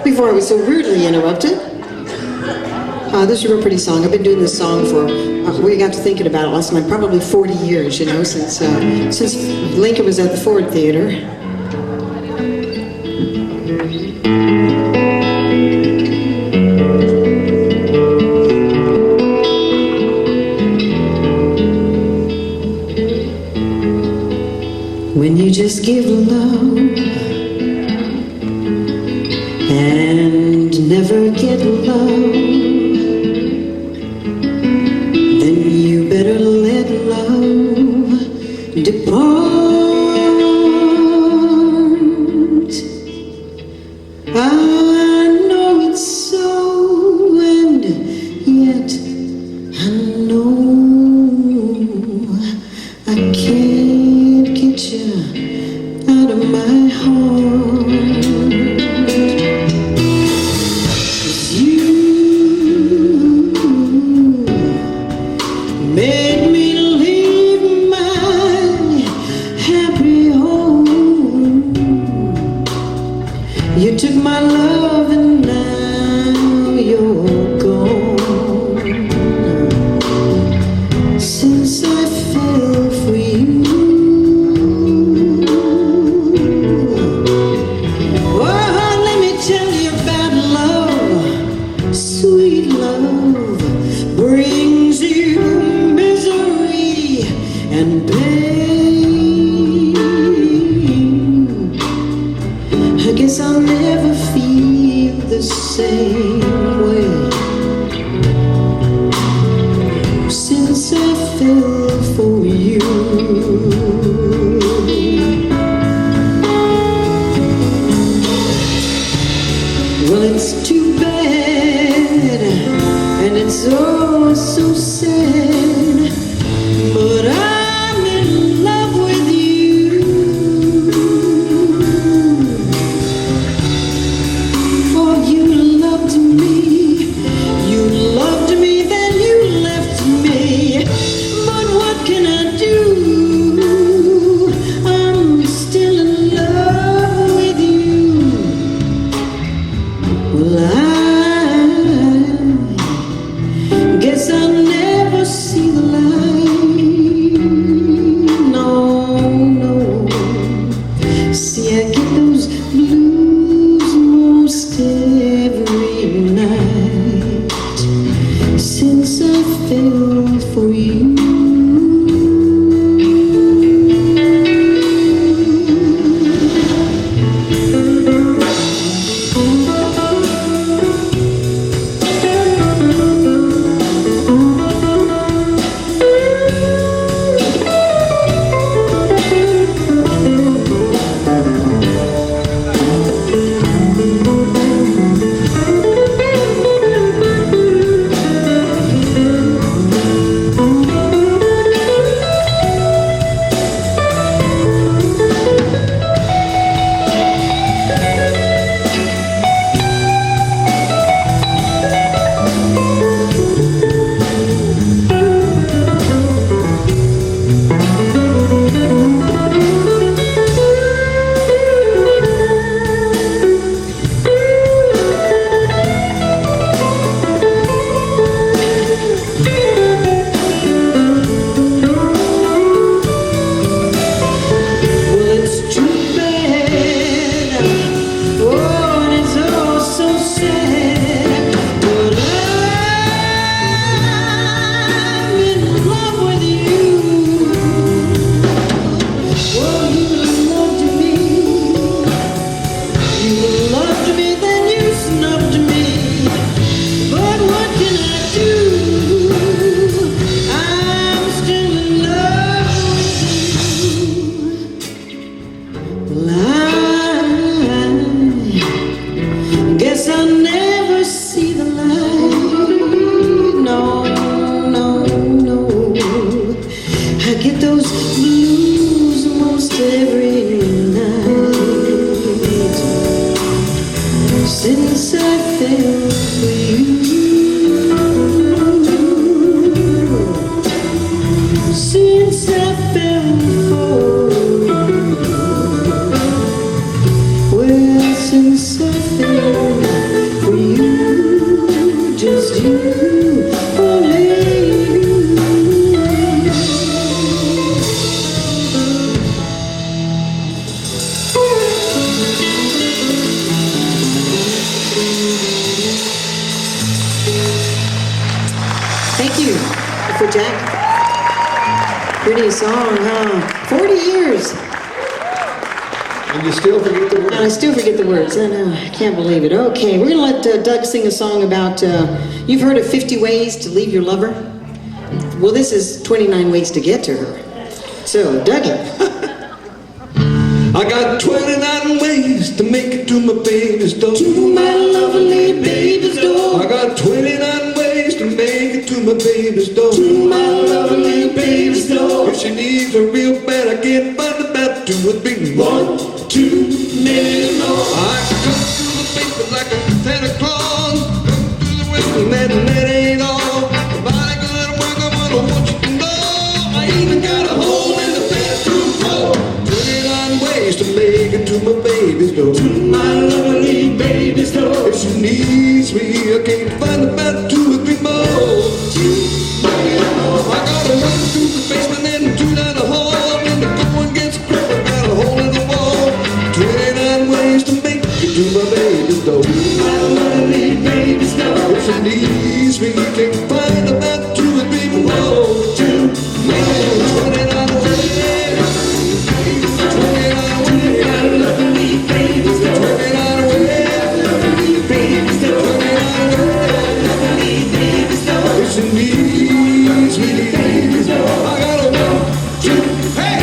before I was so rudely interrupted, this is a real pretty song. I've been doing this song for, we got to thinking about it last night, probably 40 years, you know, since Lincoln was at the Ford Theater. When you just give love and never get love, then you better let love depart. I know it's so, and yet I know I can't get you out of my heart. 'Cause you made me leave my happy home. You took my love and now you're gone. Since I fell for you, oh, let me tell you about love. Sweet love brings you misery and pain. I guess I'll never feel the same way since I fell for you. Well, it's too bad, and it's oh so sad, but I'm in love with you. For you loved me, then you left me. But what can I do? I'm still in love with you. Well, I guess I'll never see the light. No, no. See, I get those blues most every night since I fell for you. Well, Pretty song, huh? 40 years. And you still forget the And I words. still forget the words. I know. I can't believe it. Okay, we're going to let Doug sing a song about, you've heard of 50 ways to leave your lover? Well, this is 29 ways to get to her. So, Dougie. I got 29 ways to make it to my baby's door. To my lovely baby's door. I got 29 ways to make it to my baby's door. To my lovely baby's door. If she needs her real bad, I can't find about 2 or 3 more. 1, 2, maybe more. I can come through the basement like a Santa Claus. Come through the window, and that ain't all. Nobody gonna work, I wanna want you to know. I even got a hole in the bathroom floor. 29 ways to make it to my baby's door. To my lovely baby's door. If she needs me, I can't find about 2 or 3 more. I gotta run through the basement and do down the hall. When the going gets rough, I got a hole in the wall. 29 ways to make it to my baby's door. My lovely baby's door. If she needs me, I can't find about 2 or 3 more. 2, 29 ways. 29 ways. my lovely baby's door. 29 ways. Lovely baby's door. 29 ways. Lovely baby's door. If she needs me, Baby's door. I gotta walk. 2, Hey!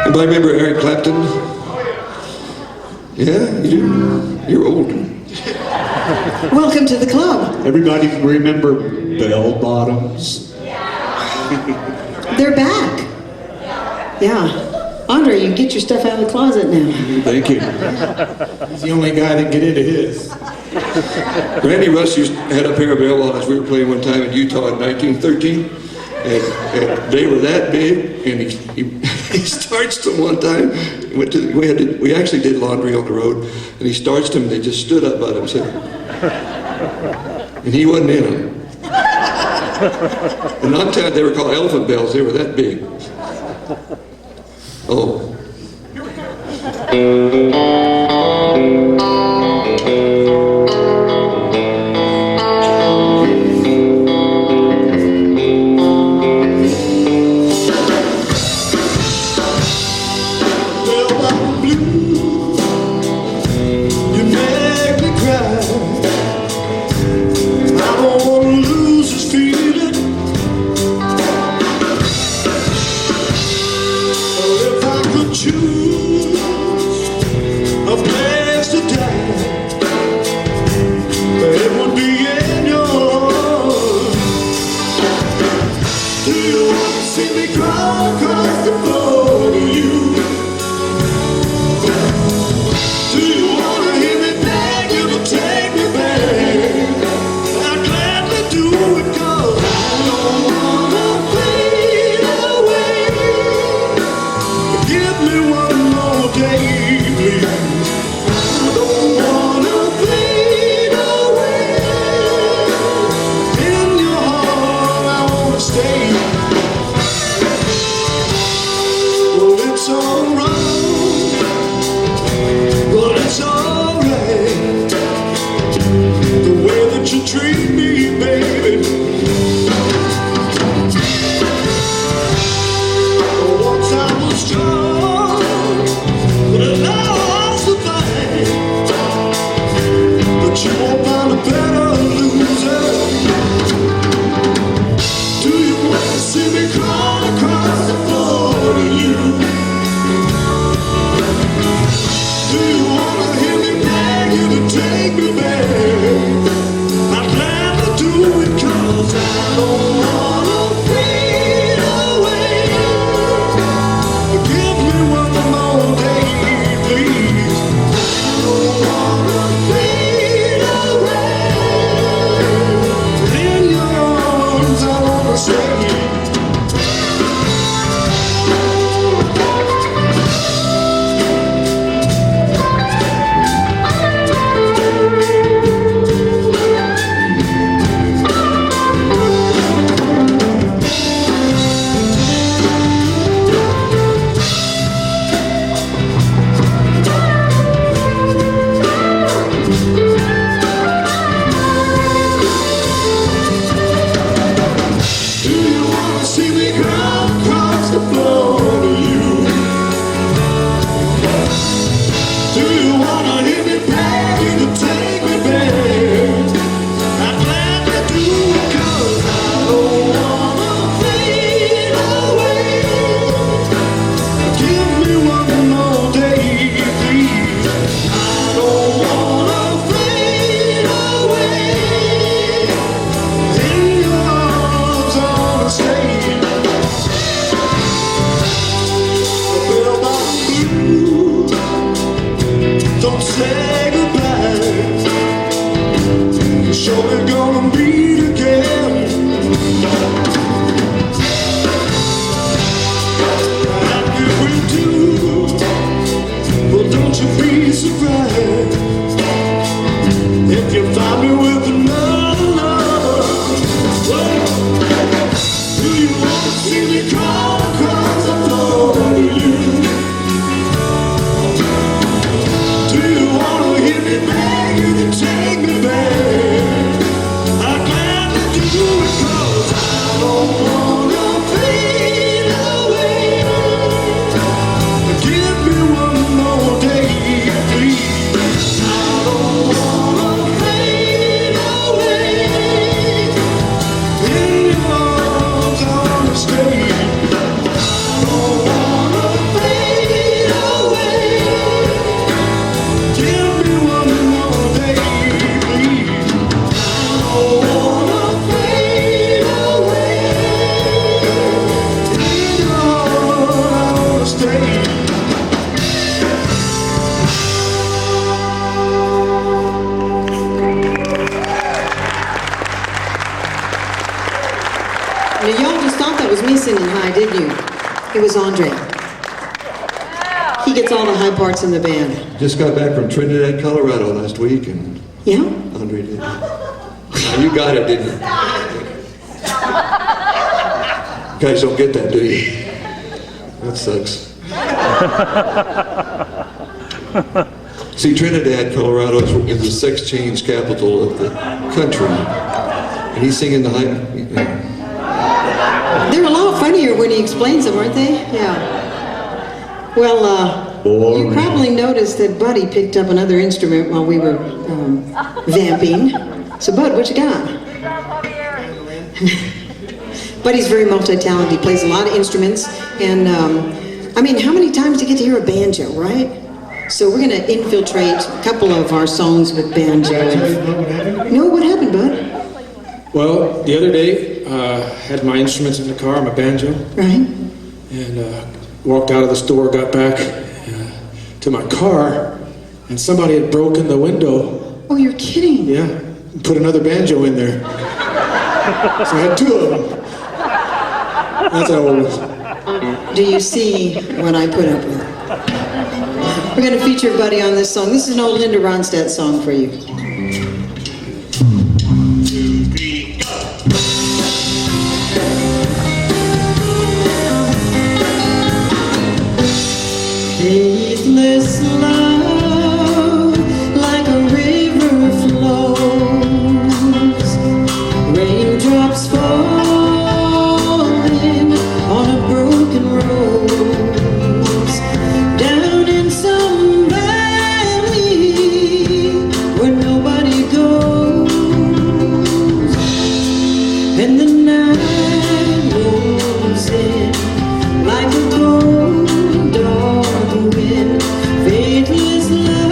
Anybody remember Eric Clapton? Yeah, you do? You're old. Welcome to the club. Everybody remember bell bottoms? They're back. Yeah. Andre, you can get your stuff out of the closet now. Thank you. He's the only guy that can get into his. Randy Russ had a pair of bell bottoms we were playing one time in Utah in 1913. And they were that big, and he starched them one time. We actually did laundry on the road, and he starched them, and they just stood up by themselves. And he wasn't in them. And I'm telling you, they were called elephant bells. They were that big. Oh. Choose a place to die. you treat me, baby. Once I was strong, but now I survive. But you won't find a better loser. Do you want to see me crawl across the floor to you? Do you want to hear me beg you to take me back? I'm glad to do it 'cause I don't want to fade away. Give me one more day, please. I don't want to fade away. In your arms I want to stay. See me crawl across the floor to you. Do you wanna hear me beg you to take me back? I'm glad to do it 'cause I don't wanna fade away. Give me one more day, please. I don't wanna fade away. In your arms I wanna stay. Don't say goodbye. You're surely gonna meet again. And if we do, well, don't you be surprised if you find me with another love. Well, do you want to see me crawl across the floor to you? Do you wanna hear me beg you to take me back? I'm glad to do it 'cause I don't wanna fade away. Give me one more day, please. I don't wanna fade away. In your arms I wanna stay. I don't wanna fade away. Give me one more day, please. I don't wanna fade away. In your arms I wanna stay. Now, y'all just thought that was me singing high, didn't you? It was Andre. He gets all the high parts in the band. Just got back from Trinidad, Colorado last week, and Yeah? Andre did. Now, you got it, didn't you? You guys don't get that, do you? That sucks. See, Trinidad, Colorado is the sex change capital of the country. And he's singing the high... They're a lot funnier when he explains them, aren't they? Yeah. Well, you probably noticed that Buddy picked up another instrument while we were vamping. So, Bud, what you got? Buddy's very multi-talented. He plays a lot of instruments. And, I mean, how many times do you get to hear a banjo, right? So we're going to infiltrate a couple of our songs with banjo. No, what happened, Bud? Well, the other day, had my instruments in the car, my banjo, Right? and walked out of the store, got back to my car, and somebody had broken the window. Oh, you're kidding. Yeah, put another banjo in there. So I had two of them. That's how it was. Do you see what I put up with? We're going to feature Buddy on this song. This is an old Linda Ronstadt song for you. Faithless love, like a river flows, and the night rolls in like a cold dark wind. Faithless love,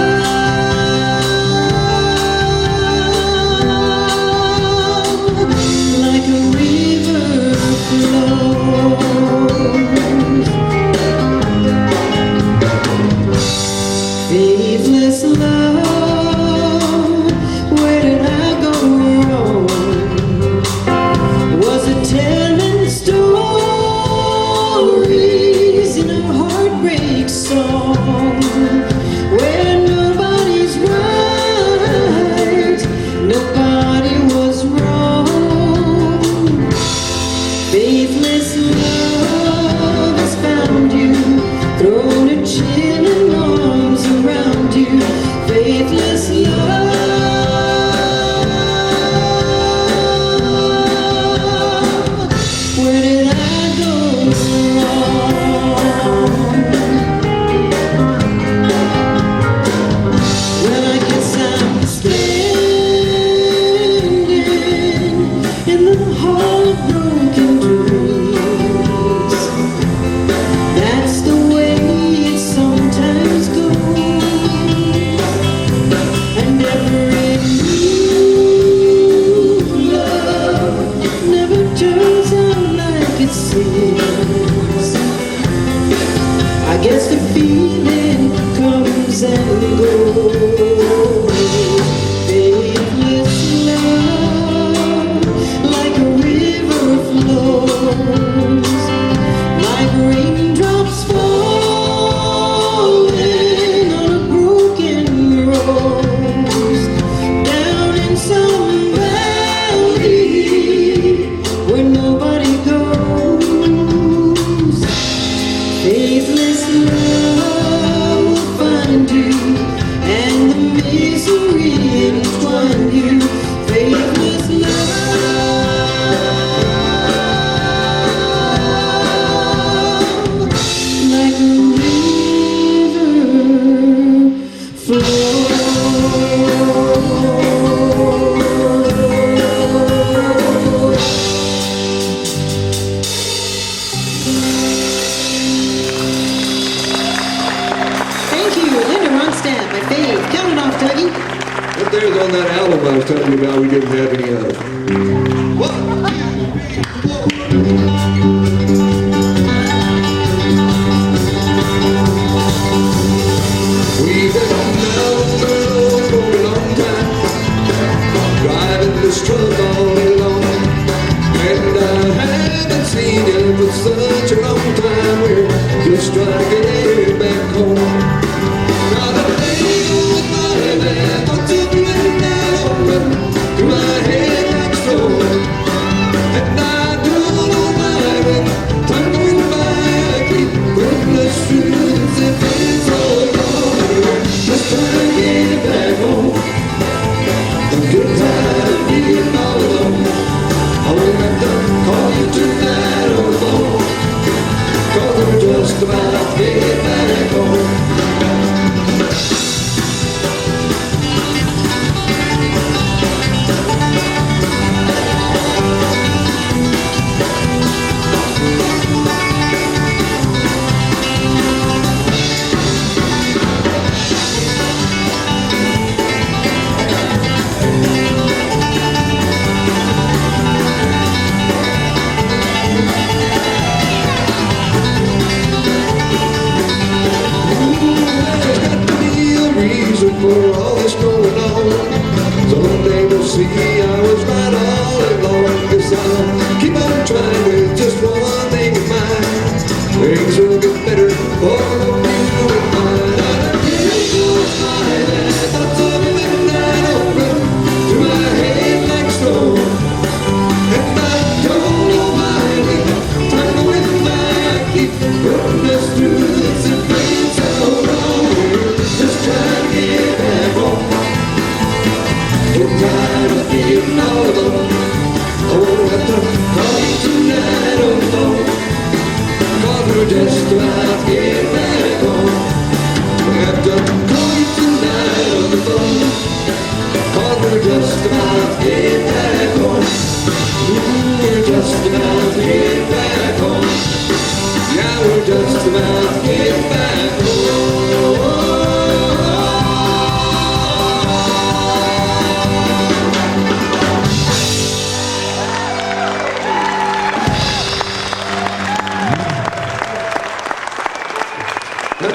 like a river flows. Faithless love, where did I go wrong? Was it telling stories in a heartbreak song, where nobody's right, nobody was wrong? Faithless love has found you, thrown a chilling arms around you. Faithless love, where did I go wrong? Well, I guess I'm standing in the hall of broken dreams. That's the way it sometimes goes, and every new love never turns out like it seems. I guess the feeling comes and goes. Faithless love, like a river flows, like raindrops falling on a broken rose, down in some valley where nobody goes. Faithless love will find you, and the misery entwine you. Faithless love, like a river flows. Thank you, Linda Ronstadt, my fave. Count it off, Dougie. Up there's on that album I was telling you about, we didn't have any of. One, we've been on the road for a long time, driving this truck all day long, and I haven't seen you for such a long time. We're just trying to get it back home. Now the day goes by and thoughts of you and now run through my head like stone, and I don't know why when time going by I keep putting us through this. It feels so long. Just trying to get back home. I'm getting tired of being all alone. I won't have to call you tonight on the phone, 'cause I'm just about to get back home. For all this going on, someday we'll see I was right all along. Guess I'll keep on trying with just one thing in mind. Things will get better for you and mine. Days goes by and thoughts of midnight open through my head like stone, and I don't know why when time going by I keep putting us through this. It feels so wrong. We're just trying to get back home. Get tired of being all alone. I won't have to call you tonight on the phone, 'cause we're just about to get back home. We have to call you tonight on the phone, 'cause we're just about to get back home.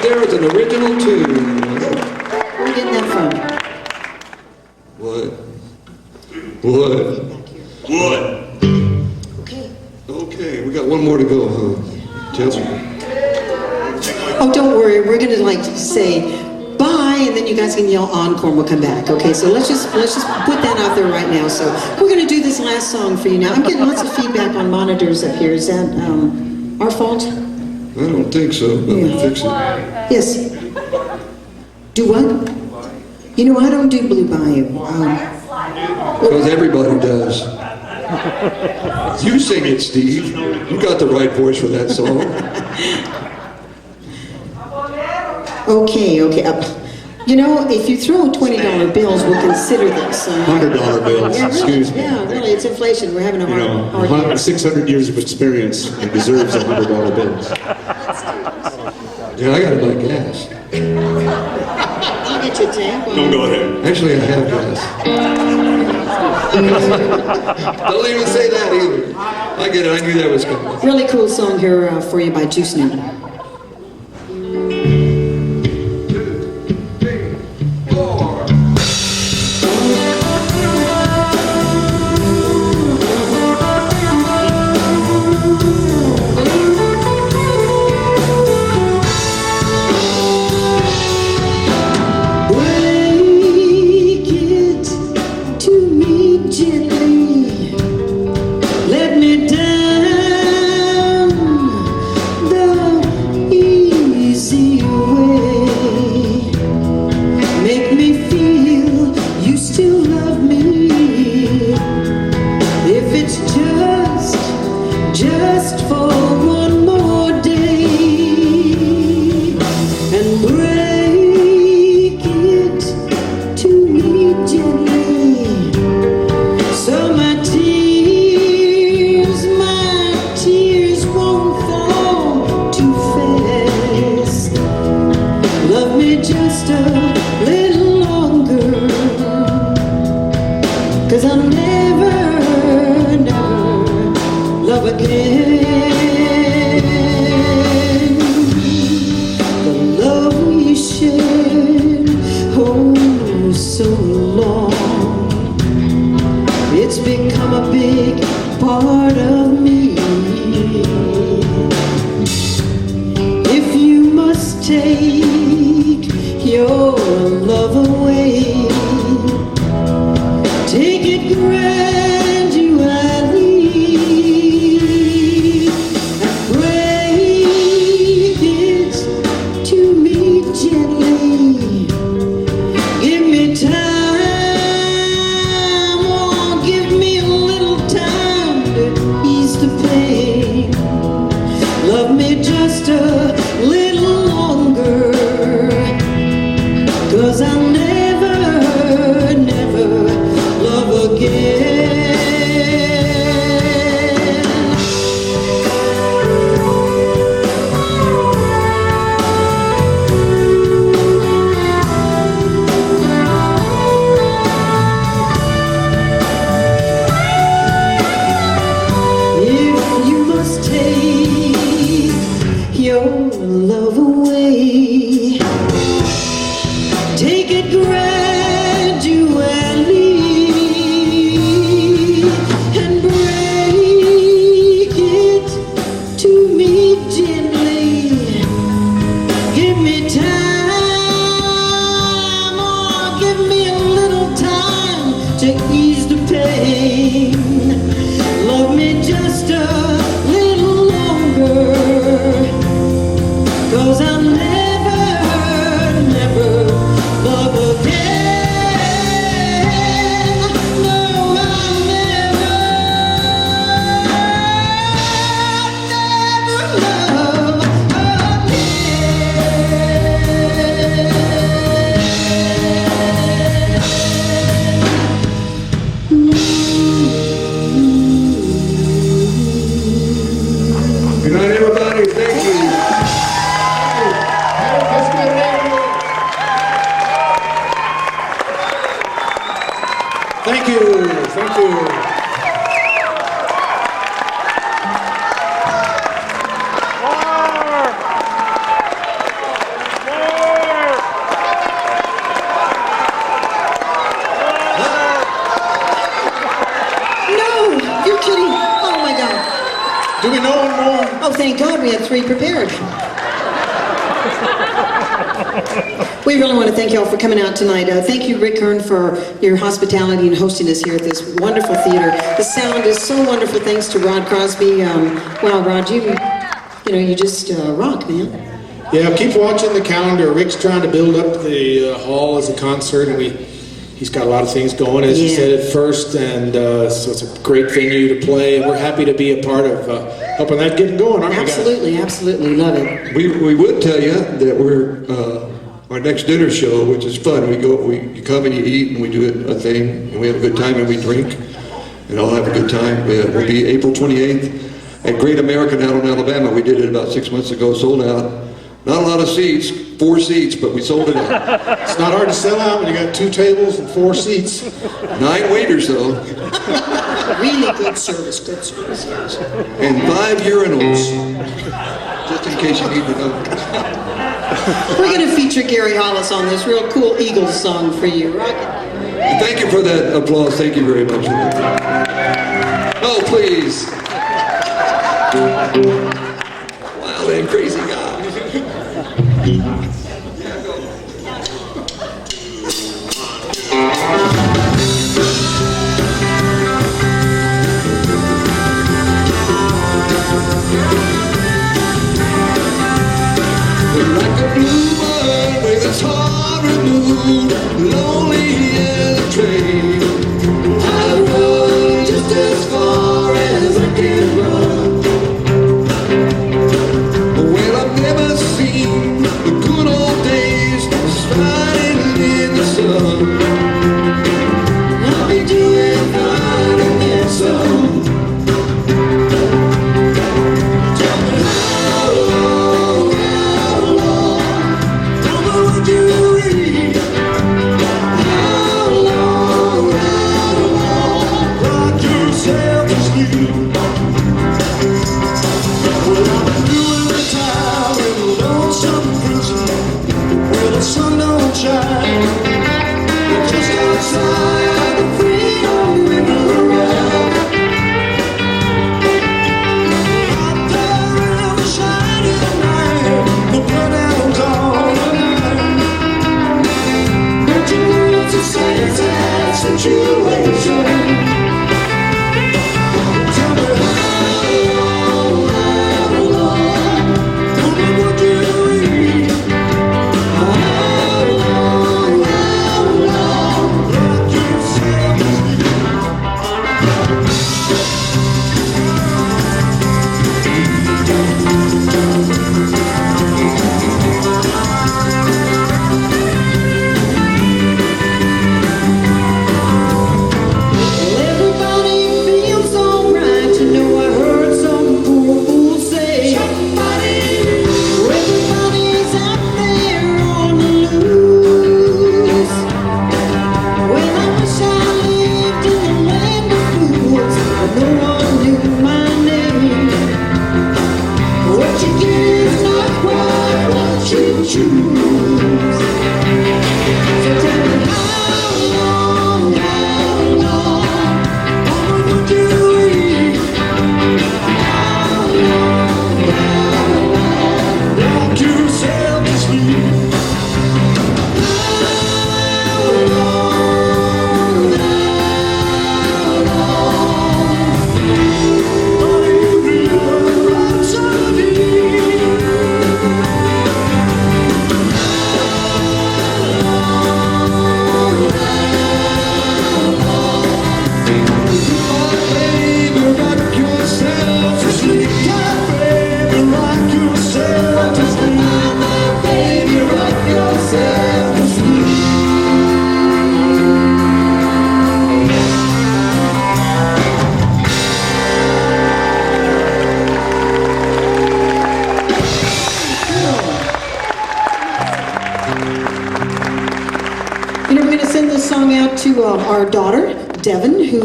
there is an original tune. Where are you getting that from? What? What? What? Okay. Okay, we got one more to go, huh? Chelsea? Oh, don't worry. We're gonna like say bye, and then you guys can yell encore. And we'll come back. Okay. So let's just put that out there right now. So we're gonna do this last song for you now. I'm getting lots of feedback on monitors up here. Is that our fault? I don't think so, but we'll fix it. Yes. Do what? You know, I don't do Blue Bayou. Because everybody does. You sing it, Steve. You got the right voice for that song. Okay. You know, if you throw $20 bills, we'll consider this. $100 bills, Yeah, really, excuse me. Yeah, really, it's inflation. We're having a You know, hard year. 600 years of experience and deserves $100 bills. Yeah, I gotta buy gas. I'll get you a tank. Don't go ahead. Actually, I have gas. Don't even say that either. I get it, I knew that was coming. Really cool song here for you by Juice Newton. Break it to me gently. Let me down the easy way. Make me feel you still love me. If it's just for one more day. And break it to me gently. So my tears won't fall too fast. Love me just a little longer. 'Cause I'll never love again. The love we shared, oh, so long. It's become a big part of me. If you must take your love away, take it gradually and break it to me gently. Give me time, oh, give me a little time to ease the pain. Love me just a little longer. Do we know one more? Oh, thank God we had 3 prepared. We really want to thank you all for coming out tonight. Thank you, Rick Kern, for your hospitality and hosting us here at this wonderful theater. The sound is so wonderful thanks to Rod Crosby. Wow, Rod, you just rock, man. Yeah, keep watching the calendar. Rick's trying to build up the hall as a concert, and he's got a lot of things going, as he said at first, and so it's a great venue to play, and we're happy to be a part of helping that get going, aren't we, guys? Absolutely, absolutely, love it. We would tell you that we're our next dinner show, which is fun. You come and you eat, and we do a thing, and we have a good time, and we drink, and all have a good time. We'll be April 28th at Great American out in Alabama. We did it about 6 months ago, sold out. Not a lot of seats, 4 seats, but we sold it out. It's not hard to sell out when you got 2 tables and 4 seats. 9 waiters, though. Really good service, good service. And 5 urinals, just in case you need to know. We're going to feature Gary Hollis on this real cool Eagles song for you. Rock it. Thank you for that applause. Thank you very much. Oh, please. Wild and crazy guy. Like a bluebird with its heart removed, lonely as a train. I run just as far as I can run. Well, I've never seen the good old days shining in the sun. I'll be doing fine and then some. Tell me how long would you read? How long, rock yourself to sleep? Well, I'm doing the time in a lonesome prison where the sun don't shine. But just outside the freedom river ride. Out there in the shining night, the blood out dawn. Don't you know it's a sad situation? Tell me how long would you read? How long, rock yourself to sleep? Everybody feels alright. You know I heard some fool say. Everybody's out there on the loose. Well, I wish I lived in the land of fools, but no one knew my name. What you get is not quite what you choose. So tell me how long would you read? How long, rock yourself to sleep? How long, are you real rhapsody? Baby, rock yourself to sleep. Baby, rock yourself to sleep. Baby, rock yourself to sleep. You know, we're going to send this song out to our daughter, Devin, who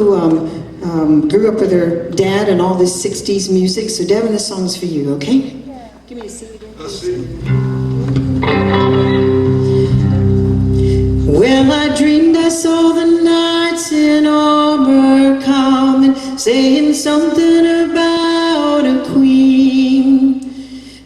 grew up with her dad and all this 60s music. So, Devin, this song's for you, okay? Give me a CD. Well, I dreamed I saw the knights in armor come and say saying something about a queen.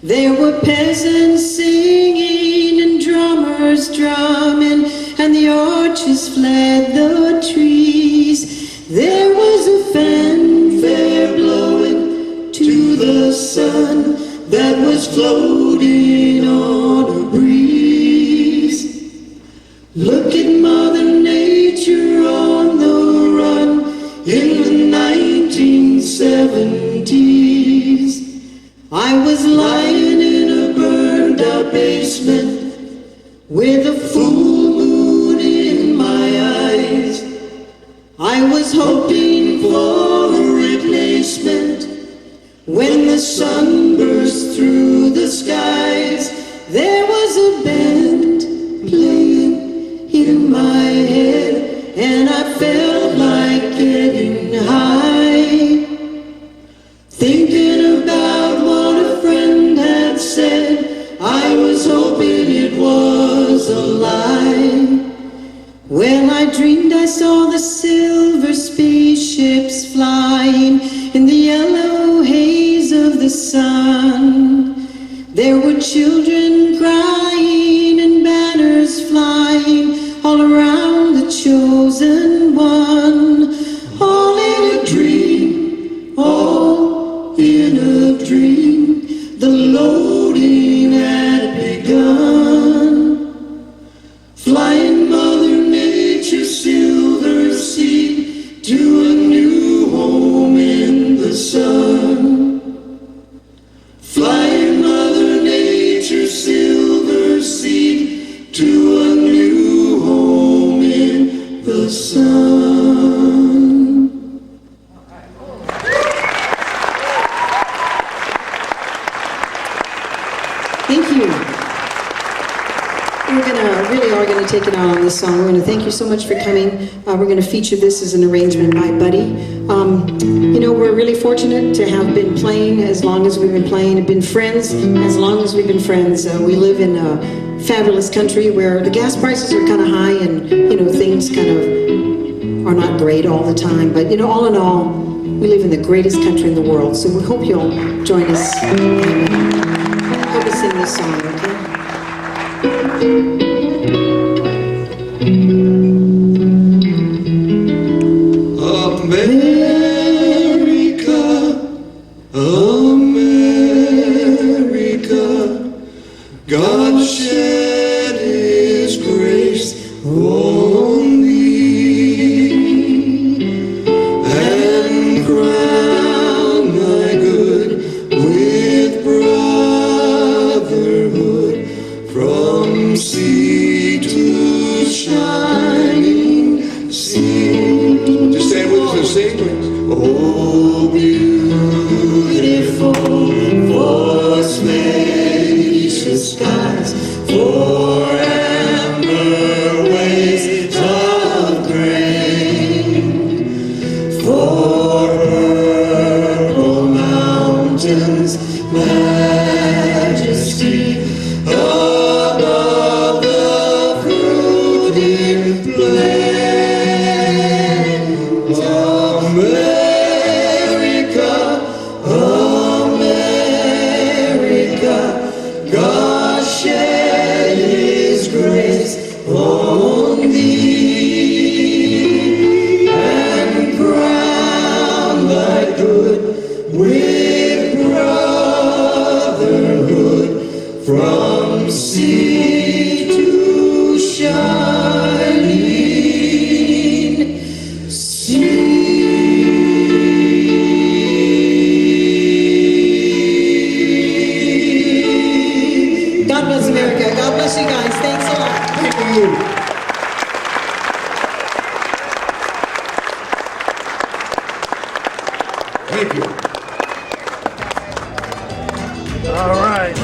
There were peasants singing and drummers drumming, and the archers fled the trees. There was a fanfare blowing to the sun that was floating on a breeze. Look at Mother Nature on the run in the 1970s. I was lying in a burned out basement with a full moon in my eyes. I was hoping for a replacement when the sun burst through the skies. There was a band playing in my head, and I felt like getting high, thinking about what a friend had said. I was hoping it was a lie. Well, I dreamed I saw the silver spaceships flying in the yellow haze of the sun. There were children crying and banners flying all around the chosen one. All in a dream, all in a dream. The loading had begun. Flying Mother Nature's silver seed to a new home in the sun. Flying Mother Nature's silver seed to a new home in the sun. Thank you. Really are gonna take it out on this song. We're gonna thank you so much for coming. We're gonna feature this as an arrangement by Buddy. You know, we're really fortunate to have been playing as long as we've been playing, and been friends as long as we've been friends. We live in a fabulous country where the gas prices are kind of high, and you know, things kind of are not great all the time. But you know, all in all, we live in the greatest country in the world. So we hope you'll join us and help us sing this song, okay? America, America, God shed His grace on thee, and crowned thy good with brotherhood from sea to shining sea. Just stand with us and sing. Oh, beautiful for spacious skies, for amber waves of grain, for purple mountains, majesty above the fruited plains. America, America, God shed His grace on thee, and crowned thy good with brotherhood from sea to shining sea. God bless America. God bless you guys. Thanks a lot. Thank you. Thank you. All right.